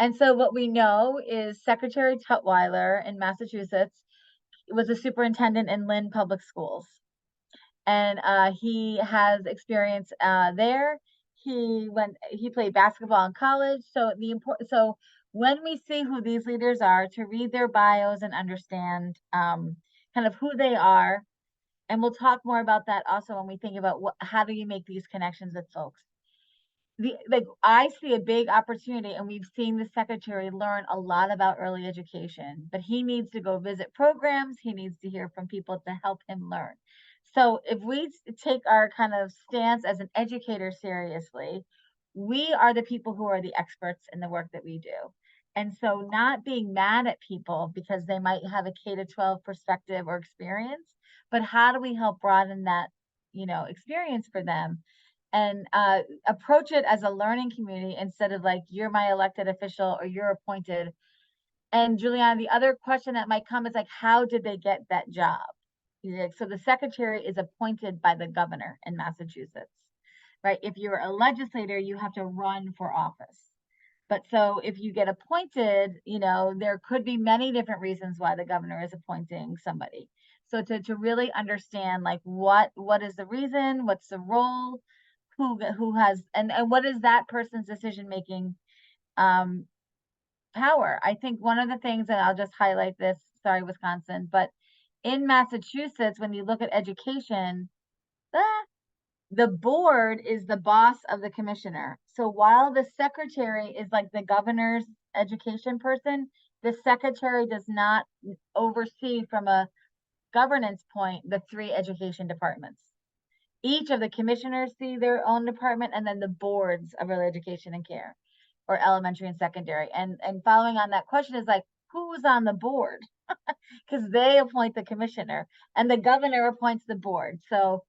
And so what we know is Secretary Tutwiler in Massachusetts was a superintendent in Lynn Public Schools. And he has experience there. He played basketball in college. So when we see who these leaders are, to read their bios and understand kind of who they are. And we'll talk more about that also when we think about how do you make these connections with folks. I see a big opportunity, and we've seen the secretary learn a lot about early education, but he needs to go visit programs. He needs to hear from people to help him learn. So if we take our kind of stance as an educator seriously, we are the people who are the experts in the work that we do. And so not being mad at people because they might have a K to 12 perspective or experience, but how do we help broaden that, experience for them, and approach it as a learning community instead of like, you're my elected official or you're appointed. And Juliana, the other question that might come is like, how did they get that job? So the secretary is appointed by the governor in Massachusetts, right? If you're a legislator, you have to run for office. But so if you get appointed, there could be many different reasons why the governor is appointing somebody. So to really understand like what is the reason, what's the role, who has, and what is that person's decision making power. I think one of the things, and I'll just highlight this, sorry, Wisconsin, but in Massachusetts, when you look at education, the board is the boss of the commissioner. So while the secretary is like the governor's education person, the secretary does not oversee from a governance point the 3 education departments. Each of the commissioners see their own department, and then the boards of early education and care, or elementary and secondary. And following on that question is like, who's on the board? Because they appoint the commissioner and the governor appoints the board. So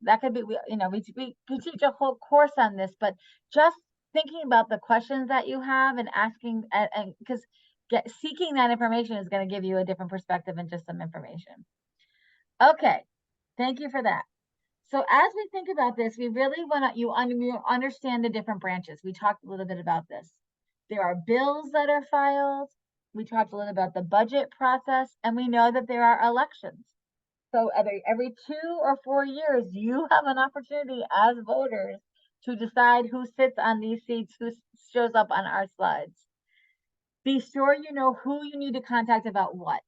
that could be, we teach a whole course on this, but just thinking about the questions that you have and asking, and because seeking that information is going to give you a different perspective and just some information. Okay, thank you for that. So as we think about this, we really want you understand the different branches. We talked a little bit about this. There are bills that are filed. We talked a little about the budget process, and we know that there are elections. So every 2 or 4 years, you have an opportunity as voters to decide who sits on these seats, who shows up on our slides. Be sure you know who you need to contact about what.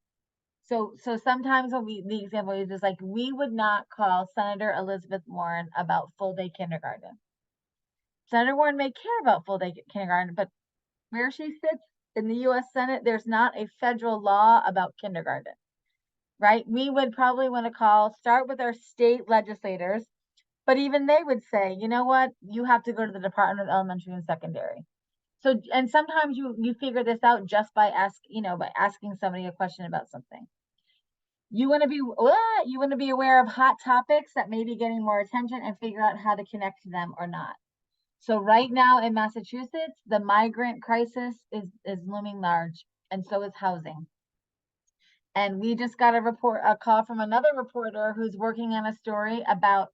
So sometimes when the example is like, we would not call Senator Elizabeth Warren about full day kindergarten. Senator Warren may care about full day kindergarten, but where she sits in the US Senate, there's not a federal law about kindergarten, right? We would probably want to start with our state legislators, but even they would say, you know what, you have to go to the Department of Elementary and Secondary. So, and sometimes you figure this out just by asking somebody a question about something. You want to be aware of hot topics that may be getting more attention and figure out how to connect to them or not. So right now in Massachusetts, the migrant crisis is looming large, and so is housing. And we just got a call from another reporter who's working on a story about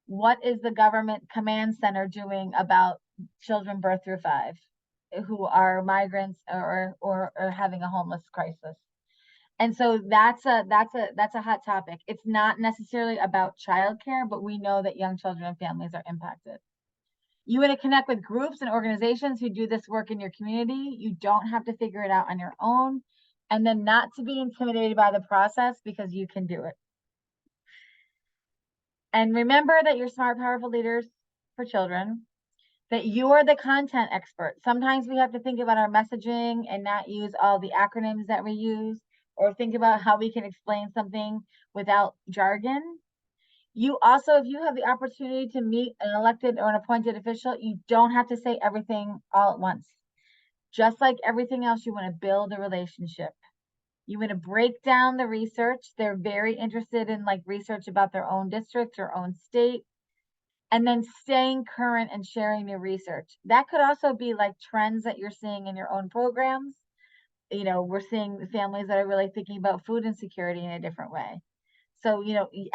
what is the government command center doing about children birth through 5 who are migrants or having a homeless crisis. And so that's a hot topic. It's not necessarily about childcare, but we know that young children and families are impacted. You want to connect with groups and organizations who do this work in your community. You don't have to figure it out on your own. And then not to be intimidated by the process, because you can do it. And remember that you're smart, powerful leaders for children, that you are the content expert. Sometimes we have to think about our messaging and not use all the acronyms that we use, or think about how we can explain something without jargon. You also, if you have the opportunity to meet an elected or an appointed official, you don't have to say everything all at once. Just like everything else, you want to build a relationship. You want to break down the research. They're very interested in like research about their own district or own state. And then staying current and sharing new research. That could also be like trends that you're seeing in your own programs. We're seeing families that are really thinking about food insecurity in a different way. So,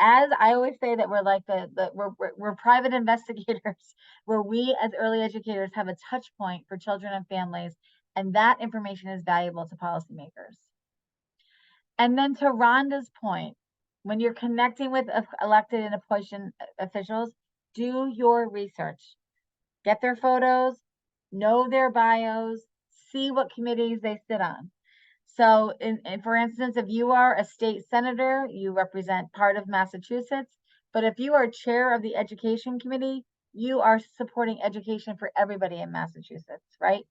as I always say, that we're like we're private investigators, where we as early educators have a touch point for children and families, and that information is valuable to policymakers. And then to Rhonda's point, when you're connecting with elected and appointed officials, do your research. Get their photos, know their bios, see what committees they sit on. So for instance, if you are a state senator, you represent part of Massachusetts, but if you are chair of the education committee, you are supporting education for everybody in Massachusetts, right?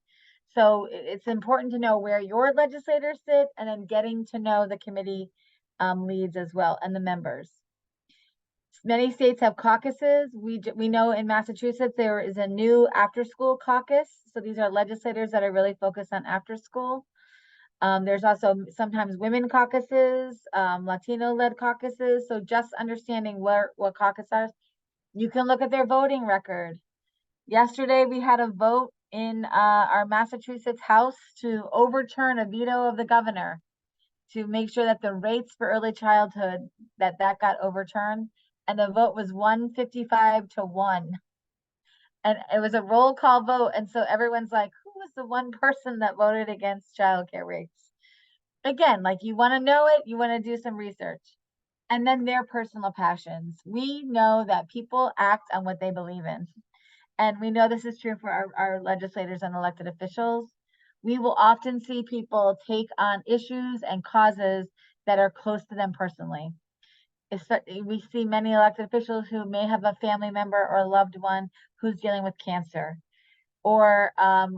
So it's important to know where your legislators sit, and then getting to know the committee leads as well, and the members. Many states have caucuses. We know in Massachusetts there is a new after-school caucus. So these are legislators that are really focused on after school. There's also sometimes women caucuses, Latino-led caucuses. So just understanding what caucus are, you can look at their voting record. Yesterday, we had a vote in our Massachusetts House to overturn a veto of the governor to make sure that the rates for early childhood, that got overturned. And the vote was 155 to 1. And it was a roll call vote. And so everyone's like, who was the one person that voted against childcare rates? Again, like, you want to know it, you want to do some research. And then their personal passions. We know that people act on what they believe in. And we know this is true for our legislators and elected officials. We will often see people take on issues and causes that are close to them personally. We see many elected officials who may have a family member or a loved one who's dealing with cancer, or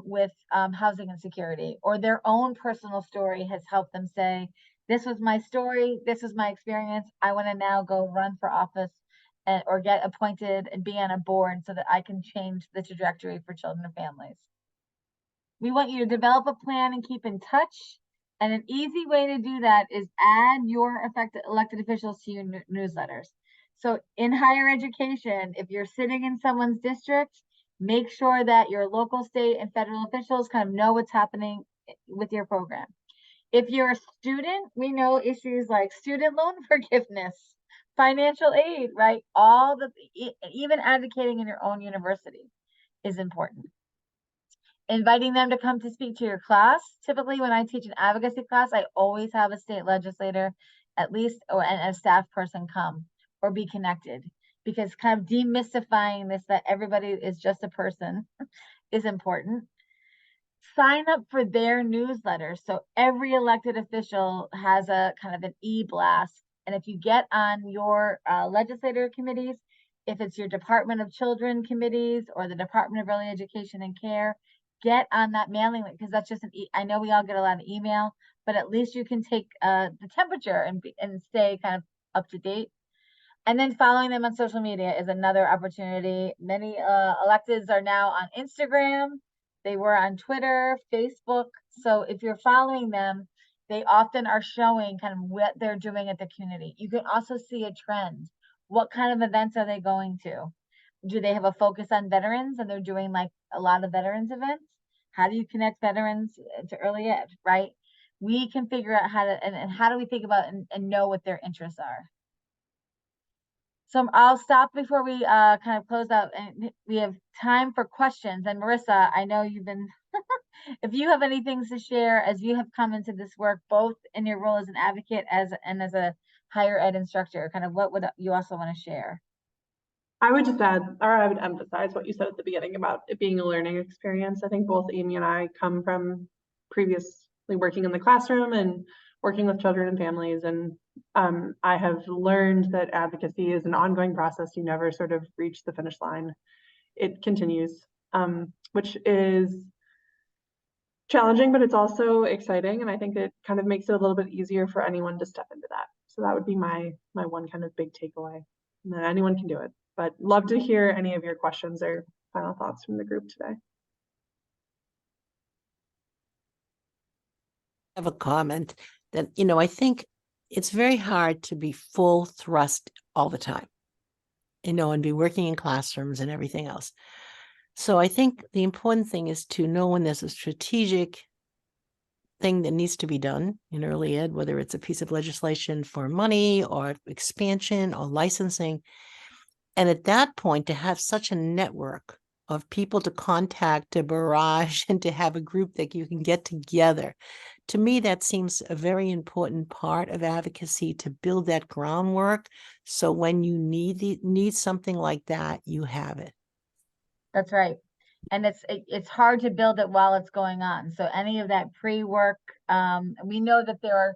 with housing insecurity, or their own personal story has helped them say, this was my story, this was my experience, I want to now go run for office or get appointed and be on a board so that I can change the trajectory for children and families. We want you to develop a plan and keep in touch. And an easy way to do that is add your elected officials to your newsletters. So in higher education, if you're sitting in someone's district, make sure that your local, state, and federal officials kind of know what's happening with your program. If you're a student, we know issues like student loan forgiveness, financial aid, right? Even advocating in your own university is important. Inviting them to come to speak to your class. Typically, when I teach an advocacy class, I always have a state legislator, at least, and a staff person come or be connected, because kind of demystifying this, that everybody is just a person, is important. Sign up for their newsletter. So every elected official has a kind of an e-blast. And if you get on your legislator committees, if it's your Department of Children committees or the Department of Early Education and Care, get on that mailing list, because that's just I know we all get a lot of email, but at least you can take the temperature and stay kind of up to date. And then following them on social media is another opportunity. Many electeds are now on Instagram. They were on Twitter, Facebook. So if you're following them, they often are showing kind of what they're doing at the community. You can also see a trend. What kind of events are they going to? Do they have a focus on veterans and they're doing like a lot of veterans events? How do you connect veterans to early ed, right? We can figure out how to, and how do we think about and know what their interests are. So I'll stop before we kind of close out, and we have time for questions. And Marisa, I know you've been, if you have any things to share as you have come into this work, both in your role as an advocate and as a higher ed instructor, kind of what would you also want to share? I would just add, or I would emphasize what you said at the beginning about it being a learning experience. I think both Amy and I come from previously working in the classroom and working with children and families. And I have learned that advocacy is an ongoing process. You never sort of reach the finish line. It continues, which is challenging, but it's also exciting. And I think it kind of makes it a little bit easier for anyone to step into that. So that would be my one kind of big takeaway. And then anyone can do it. But love to hear any of your questions or final thoughts from the group today. I have a comment that, I think it's very hard to be full thrust all the time, and be working in classrooms and everything else. So I think the important thing is to know when there's a strategic thing that needs to be done in early ed, whether it's a piece of legislation for money or expansion or licensing. And at that point, to have such a network of people to contact, to barrage, and to have a group that you can get together, to me, that seems a very important part of advocacy, to build that groundwork. So when you need something like that, you have it. That's right. And it's hard to build it while it's going on. So any of that pre-work, we know that there are,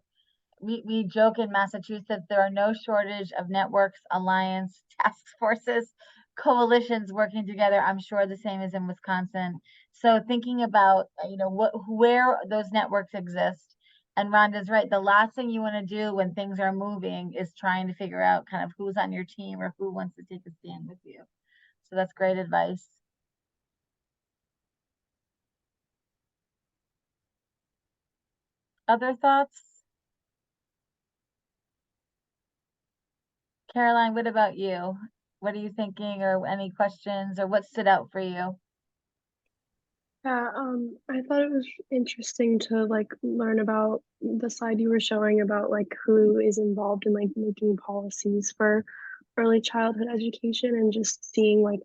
we joke in Massachusetts, there are no shortage of networks, alliance, task forces, coalitions working together. I'm sure the same is in Wisconsin. So thinking about, where those networks exist And Rhonda's right. The last thing you want to do when things are moving is trying to figure out kind of who's on your team or who wants to take a stand with you. So that's great advice. Other thoughts? Caroline, what about you? What are you thinking, or any questions, or what stood out for you? Yeah, I thought it was interesting to like learn about the side you were showing about like who is involved in like making policies for early childhood education, and just seeing like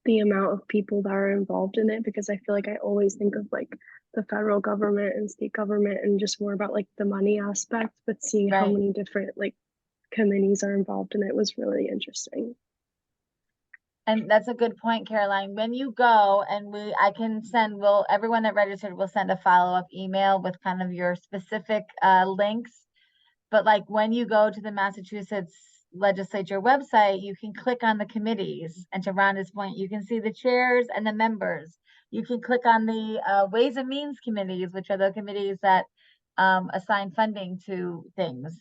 the amount of people that are involved in it, because I feel like I always think of like the federal government and state government and just more about like the money aspect, but seeing how Right. many different like committees are involved in it was really interesting. And that's a good point, Caroline. When you go, and I can send, everyone that registered will send a follow-up email with kind of your specific links. But like when you go to the Massachusetts legislature website, you can click on the committees. And to Rhonda's point, you can see the chairs and the members. You can click on the Ways and Means committees, which are the committees that assign funding to things.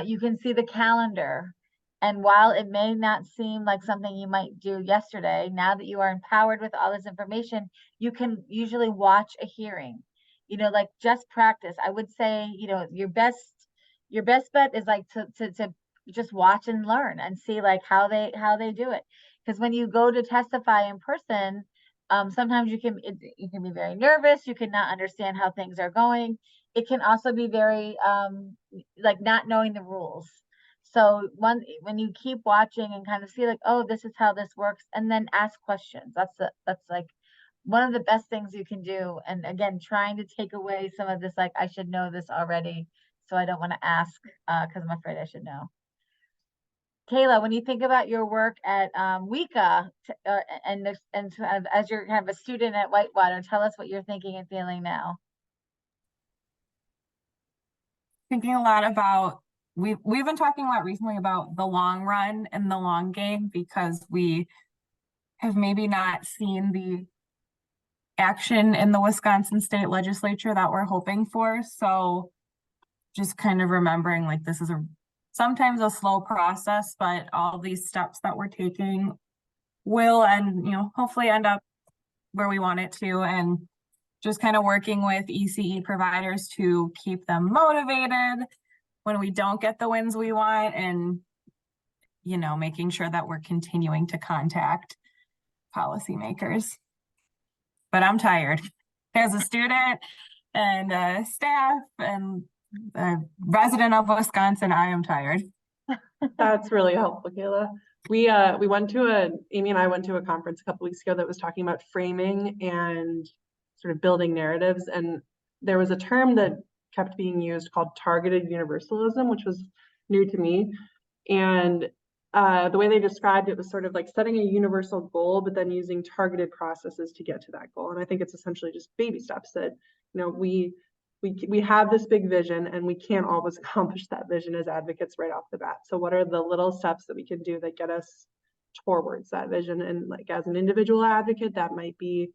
You can see the calendar. And while it may not seem like something you might do yesterday, now that you are empowered with all this information, you can usually watch a hearing. You know, like just practice. I would say, you know, your best bet is like to just watch and learn and see like how they do it. Because when you go to testify in person, sometimes you can be very nervous. You can not understand how things are going. It can also be very like not knowing the rules. So when you keep watching and kind of see like, oh, this is how this works, and then ask questions. That's like one of the best things you can do. And again, trying to take away some of this, like, I should know this already, so I don't want to ask because I'm afraid I should know. Kayla, when you think about your work at WICA and as you're kind of a student at Whitewater, tell us what you're thinking and feeling now. Thinking a lot about, we've been talking a lot recently about the long run and the long game, because we have maybe not seen the action in the Wisconsin state legislature that we're hoping for. So just kind of remembering like this is sometimes a slow process, but all these steps that we're taking will, and hopefully end up where we want it to. And just kind of working with ECE providers to keep them motivated when we don't get the wins we want, and making sure that we're continuing to contact policymakers. But I'm tired as a student and a staff and a resident of Wisconsin. I am tired. That's really helpful, Kayla. Amy and I went to a conference a couple weeks ago that was talking about framing and sort of building narratives. And there was a term that kept being used called targeted universalism, which was new to me. And the way they described it was sort of like setting a universal goal, but then using targeted processes to get to that goal. And I think it's essentially just baby steps that, we have this big vision and we can't always accomplish that vision as advocates right off the bat. So what are the little steps that we can do that get us towards that vision? And like as an individual advocate, that might be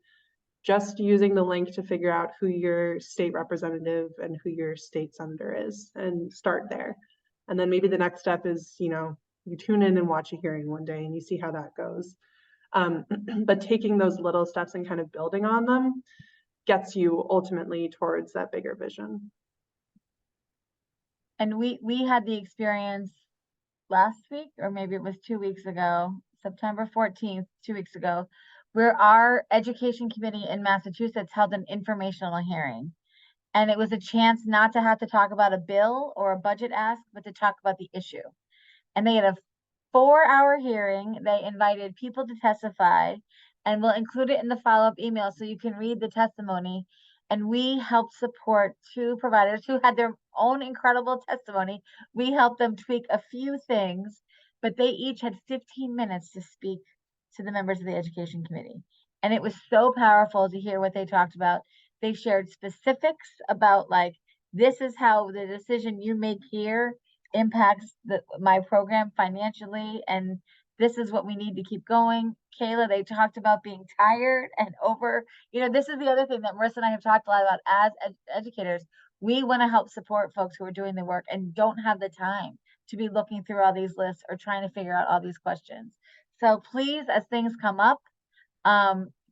just using the link to figure out who your state representative and who your state senator is, and start there. And then maybe the next step is, you tune in and watch a hearing one day and you see how that goes. But taking those little steps and kind of building on them gets you ultimately towards that bigger vision. And we had the experience last week, or maybe it was 2 weeks ago, September 14th, 2 weeks ago, where our education committee in Massachusetts held an informational hearing. And it was a chance not to have to talk about a bill or a budget ask, but to talk about the issue. And they had a 4-hour hearing. They invited people to testify, and we'll include it in the follow-up email so you can read the testimony. And we helped support 2 providers who had their own incredible testimony. We helped them tweak a few things, but they each had 15 minutes to speak to the members of the education committee. And it was so powerful to hear what they talked about. They shared specifics about like, this is how the decision you make here impacts my program financially, and this is what we need to keep going. Kayla, they talked about being tired and over. This is the other thing that Marisa and I have talked a lot about as educators. We want to help support folks who are doing the work and don't have the time to be looking through all these lists or trying to figure out all these questions. So please, as things come up,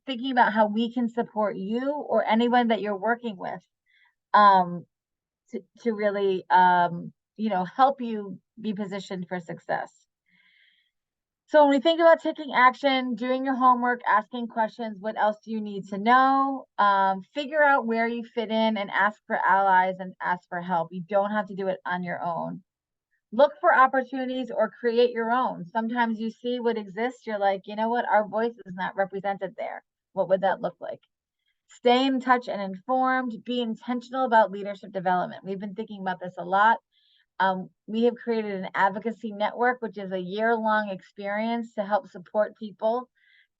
thinking about how we can support you or anyone that you're working with, to really, help you be positioned for success. So when we think about taking action, doing your homework, asking questions, what else do you need to know? Figure out where you fit in and ask for allies and ask for help. You don't have to do it on your own. Look for opportunities or create your own. Sometimes you see what exists, you're like, you know what, our voice is not represented there. What would that look like? Stay in touch and informed, be intentional about leadership development. We've been thinking about this a lot. We have created an advocacy network, which is a year-long experience to help support people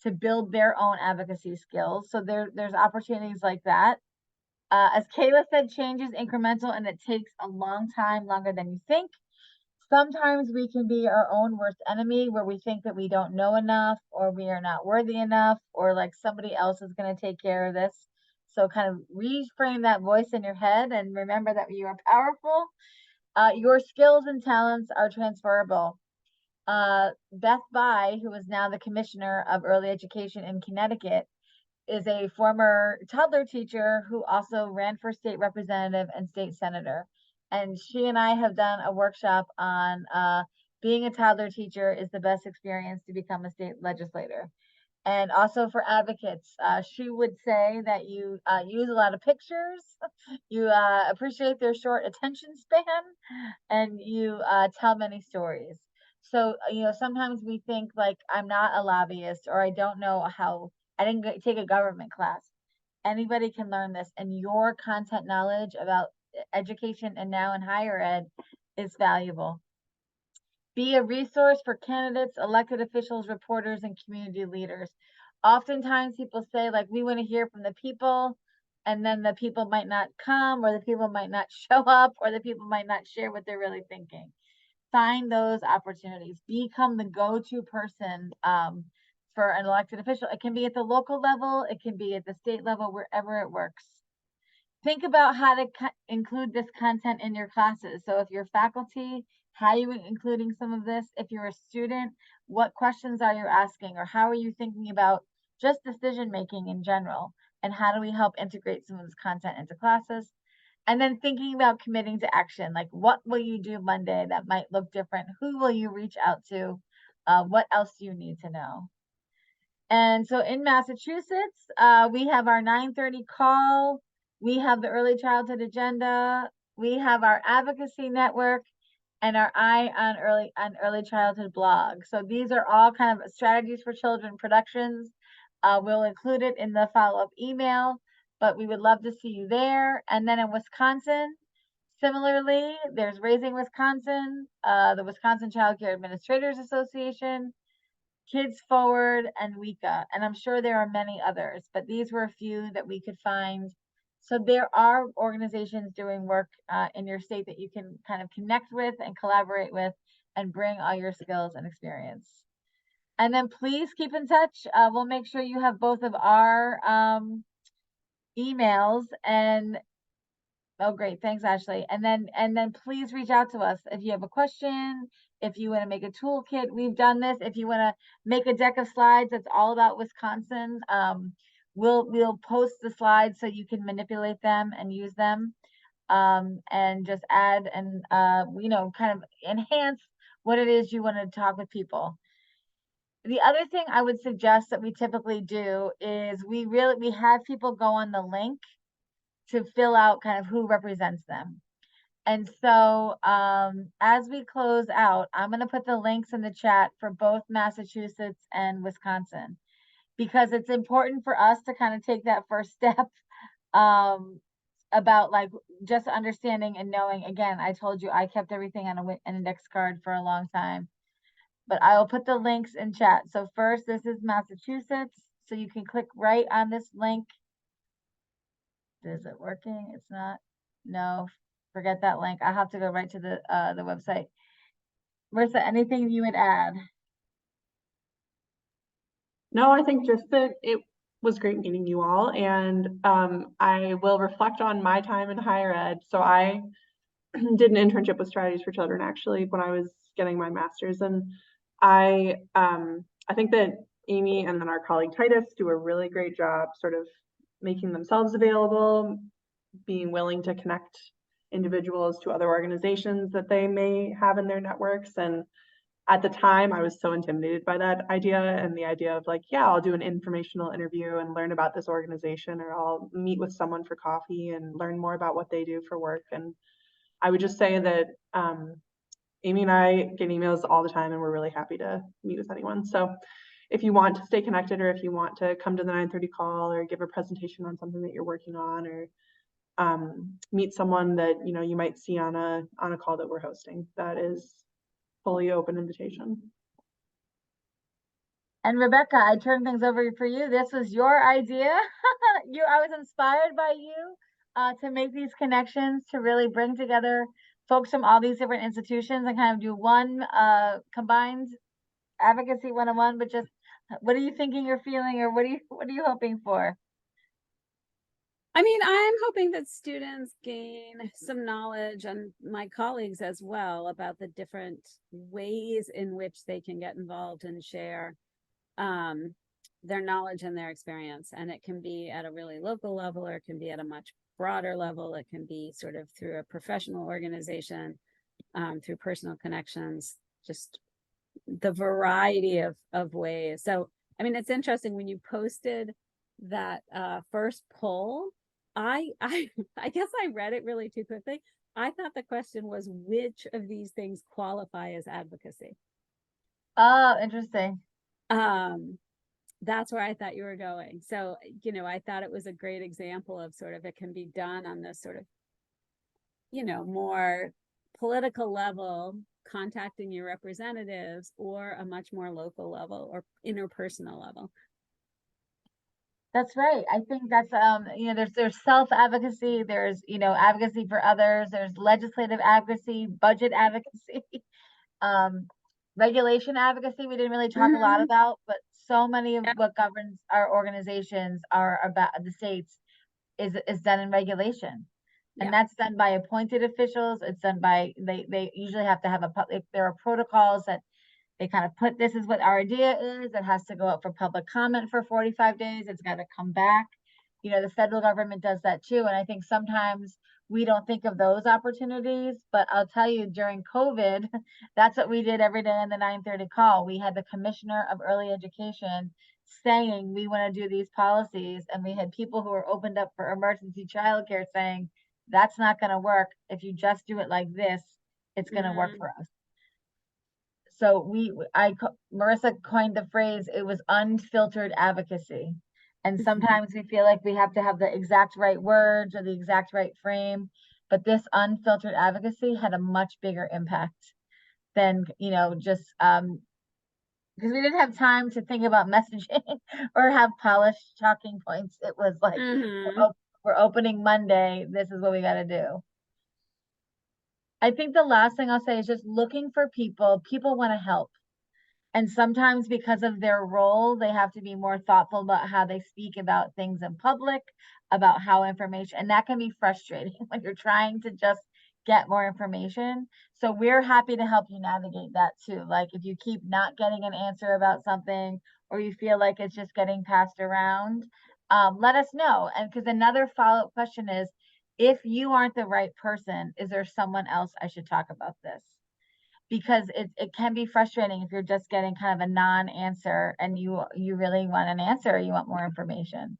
to build their own advocacy skills. So there's opportunities like that. As Kayla said, change is incremental and it takes a long time, longer than you think. Sometimes we can be our own worst enemy, where we think that we don't know enough or we are not worthy enough, or like somebody else is going to take care of this. So kind of reframe that voice in your head and remember that you are powerful. Your skills and talents are transferable. Beth Bai, who is now the commissioner of early education in Connecticut, is a former toddler teacher who also ran for state representative and state senator. And she and I have done a workshop on being a toddler teacher is the best experience to become a state legislator. And also for advocates, she would say that you use a lot of pictures, you appreciate their short attention span, and you tell many stories. So, sometimes we think like, I'm not a lobbyist, or I don't know how, I didn't take a government class. Anybody can learn this, and your content knowledge about education and now in higher ed is valuable. Be a resource for candidates, elected officials, reporters, and community leaders. Oftentimes people say, like, we want to hear from the people, and then the people might not come, or the people might not show up, or the people might not share what they're really thinking. Find those opportunities. Become the go-to person for an elected official. It can be at the local level, it can be at the state level, wherever it works. Think about how to include this content in your classes. So if you're faculty, how are you including some of this? If you're a student, what questions are you asking, or how are you thinking about just decision making in general? And how do we help integrate some of this content into classes? And then thinking about committing to action, like what will you do Monday that might look different? Who will you reach out to? What else do you need to know? And so in Massachusetts, we have our 9:30 call. We have the early childhood agenda. We have our advocacy network and our Eye on Early Childhood blog. So these are all kind of strategies for children productions. We'll include it in the follow-up email, but we would love to see you there. And then in Wisconsin, similarly, there's Raising Wisconsin, the Wisconsin Child Care Administrators Association, Kids Forward, and WICA. And I'm sure there are many others, but these were a few that we could find. So there are organizations doing work in your state that you can kind of connect with and collaborate with and bring all your skills and experience. And then please keep in touch. We'll make sure you have both of our emails. And oh, great. Thanks, Ashley. And then please reach out to us if you have a question, if you want to make a toolkit. We've done this. If you want to make a deck of slides that's all about Wisconsin, we'll post the slides so you can manipulate them and use them, and just add and kind of enhance what it is you want to talk with people. The other thing I would suggest that we typically do is we have people go on the link to fill out kind of who represents them. And so as we close out, I'm going to put the links in the chat for both Massachusetts and Wisconsin, because it's important for us to kind of take that first step about like just understanding and knowing. Again, I told you I kept everything on an index card for a long time, but I will put the links in chat. So first, this is Massachusetts. So you can click right on this link. Is it working? It's not. No, forget that link. I have to go right to the website. Marisa, anything you would add? No, I think just that was great meeting you all, and I will reflect on my time in higher ed. So I did an internship with Strategies for Children actually when I was getting my master's, and I think that Amy and then our colleague Titus do a really great job sort of making themselves available, being willing to connect individuals to other organizations that they may have in their networks. And at the time, I was so intimidated by that idea and the idea of like, yeah, I'll do an informational interview and learn about this organization, or I'll meet with someone for coffee and learn more about what they do for work. And I would just say that Amy and I get emails all the time, and we're really happy to meet with anyone. So if you want to stay connected, or if you want to come to the 9:30 call or give a presentation on something that you're working on, or meet someone that you might see on a call that we're hosting, that is fully open invitation. And Rebecca, I turn things over for you. This was your idea. I was inspired by you to make these connections, to really bring together folks from all these different institutions and kind of do one combined advocacy 101. But just what are you thinking or feeling, or what are you hoping for? I mean, I'm hoping that students gain some knowledge, and my colleagues as well, about the different ways in which they can get involved and share their knowledge and their experience. And it can be at a really local level, or it can be at a much broader level. It can be sort of through a professional organization, through personal connections, just the variety of ways. So, I mean, it's interesting when you posted that first poll, I guess I read it really too quickly. I thought the question was, which of these things qualify as advocacy? Oh, interesting. That's where I thought you were going. So, I thought it was a great example of sort of, it can be done on this sort of, more political level, contacting your representatives, or a much more local level or interpersonal level. That's right. I think that's there's self-advocacy, there's advocacy for others, there's legislative advocacy, budget advocacy, regulation advocacy we didn't really talk a lot about, but so many of what governs our organizations are about the states is done in regulation. And that's done by appointed officials. It's done by they usually have to have there are protocols that they kind of put, this is what our idea is. It has to go up for public comment for 45 days. It's got to come back. The federal government does that too. And I think sometimes we don't think of those opportunities, but I'll tell you, during COVID, that's what we did every day in the 9:30 call. We had the commissioner of early education saying, we want to do these policies. And we had people who were opened up for emergency childcare saying, that's not going to work. If you just do it like this, it's going to work for us. So Marisa coined the phrase, it was unfiltered advocacy. And sometimes we feel like we have to have the exact right words or the exact right frame, but this unfiltered advocacy had a much bigger impact than, just because we didn't have time to think about messaging or have polished talking points. It was like, we're opening Monday, this is what we got to do. I think the last thing I'll say is just looking for people. People want to help. And sometimes because of their role, they have to be more thoughtful about how they speak about things in public, about how information, and that can be frustrating when you're trying to just get more information. So we're happy to help you navigate that too. Like if you keep not getting an answer about something, or you feel like it's just getting passed around, let us know. And because another follow-up question is, if you aren't the right person, is there someone else I should talk about this? Because it can be frustrating if you're just getting kind of a non-answer and you really want an answer, or you want more information.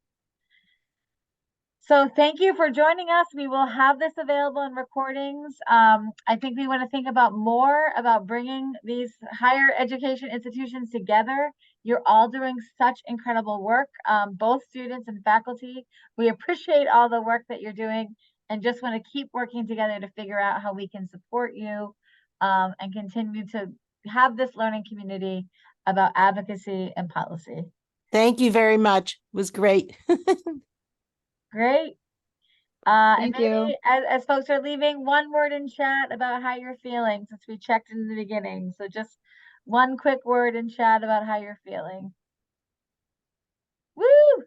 So thank you for joining us. We will have this available in recordings. I think we want to think about more about bringing these higher education institutions together. You're all doing such incredible work, both students and faculty. We appreciate all the work that you're doing, and just want to keep working together to figure out how we can support you and continue to have this learning community about advocacy and policy. Thank you very much. It was great. Great. Thank you. Maybe as folks are leaving, one word in chat about how you're feeling, since we checked in the beginning. So just one quick word in chat about how you're feeling. Woo!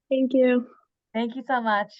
Thank you. Thank you so much.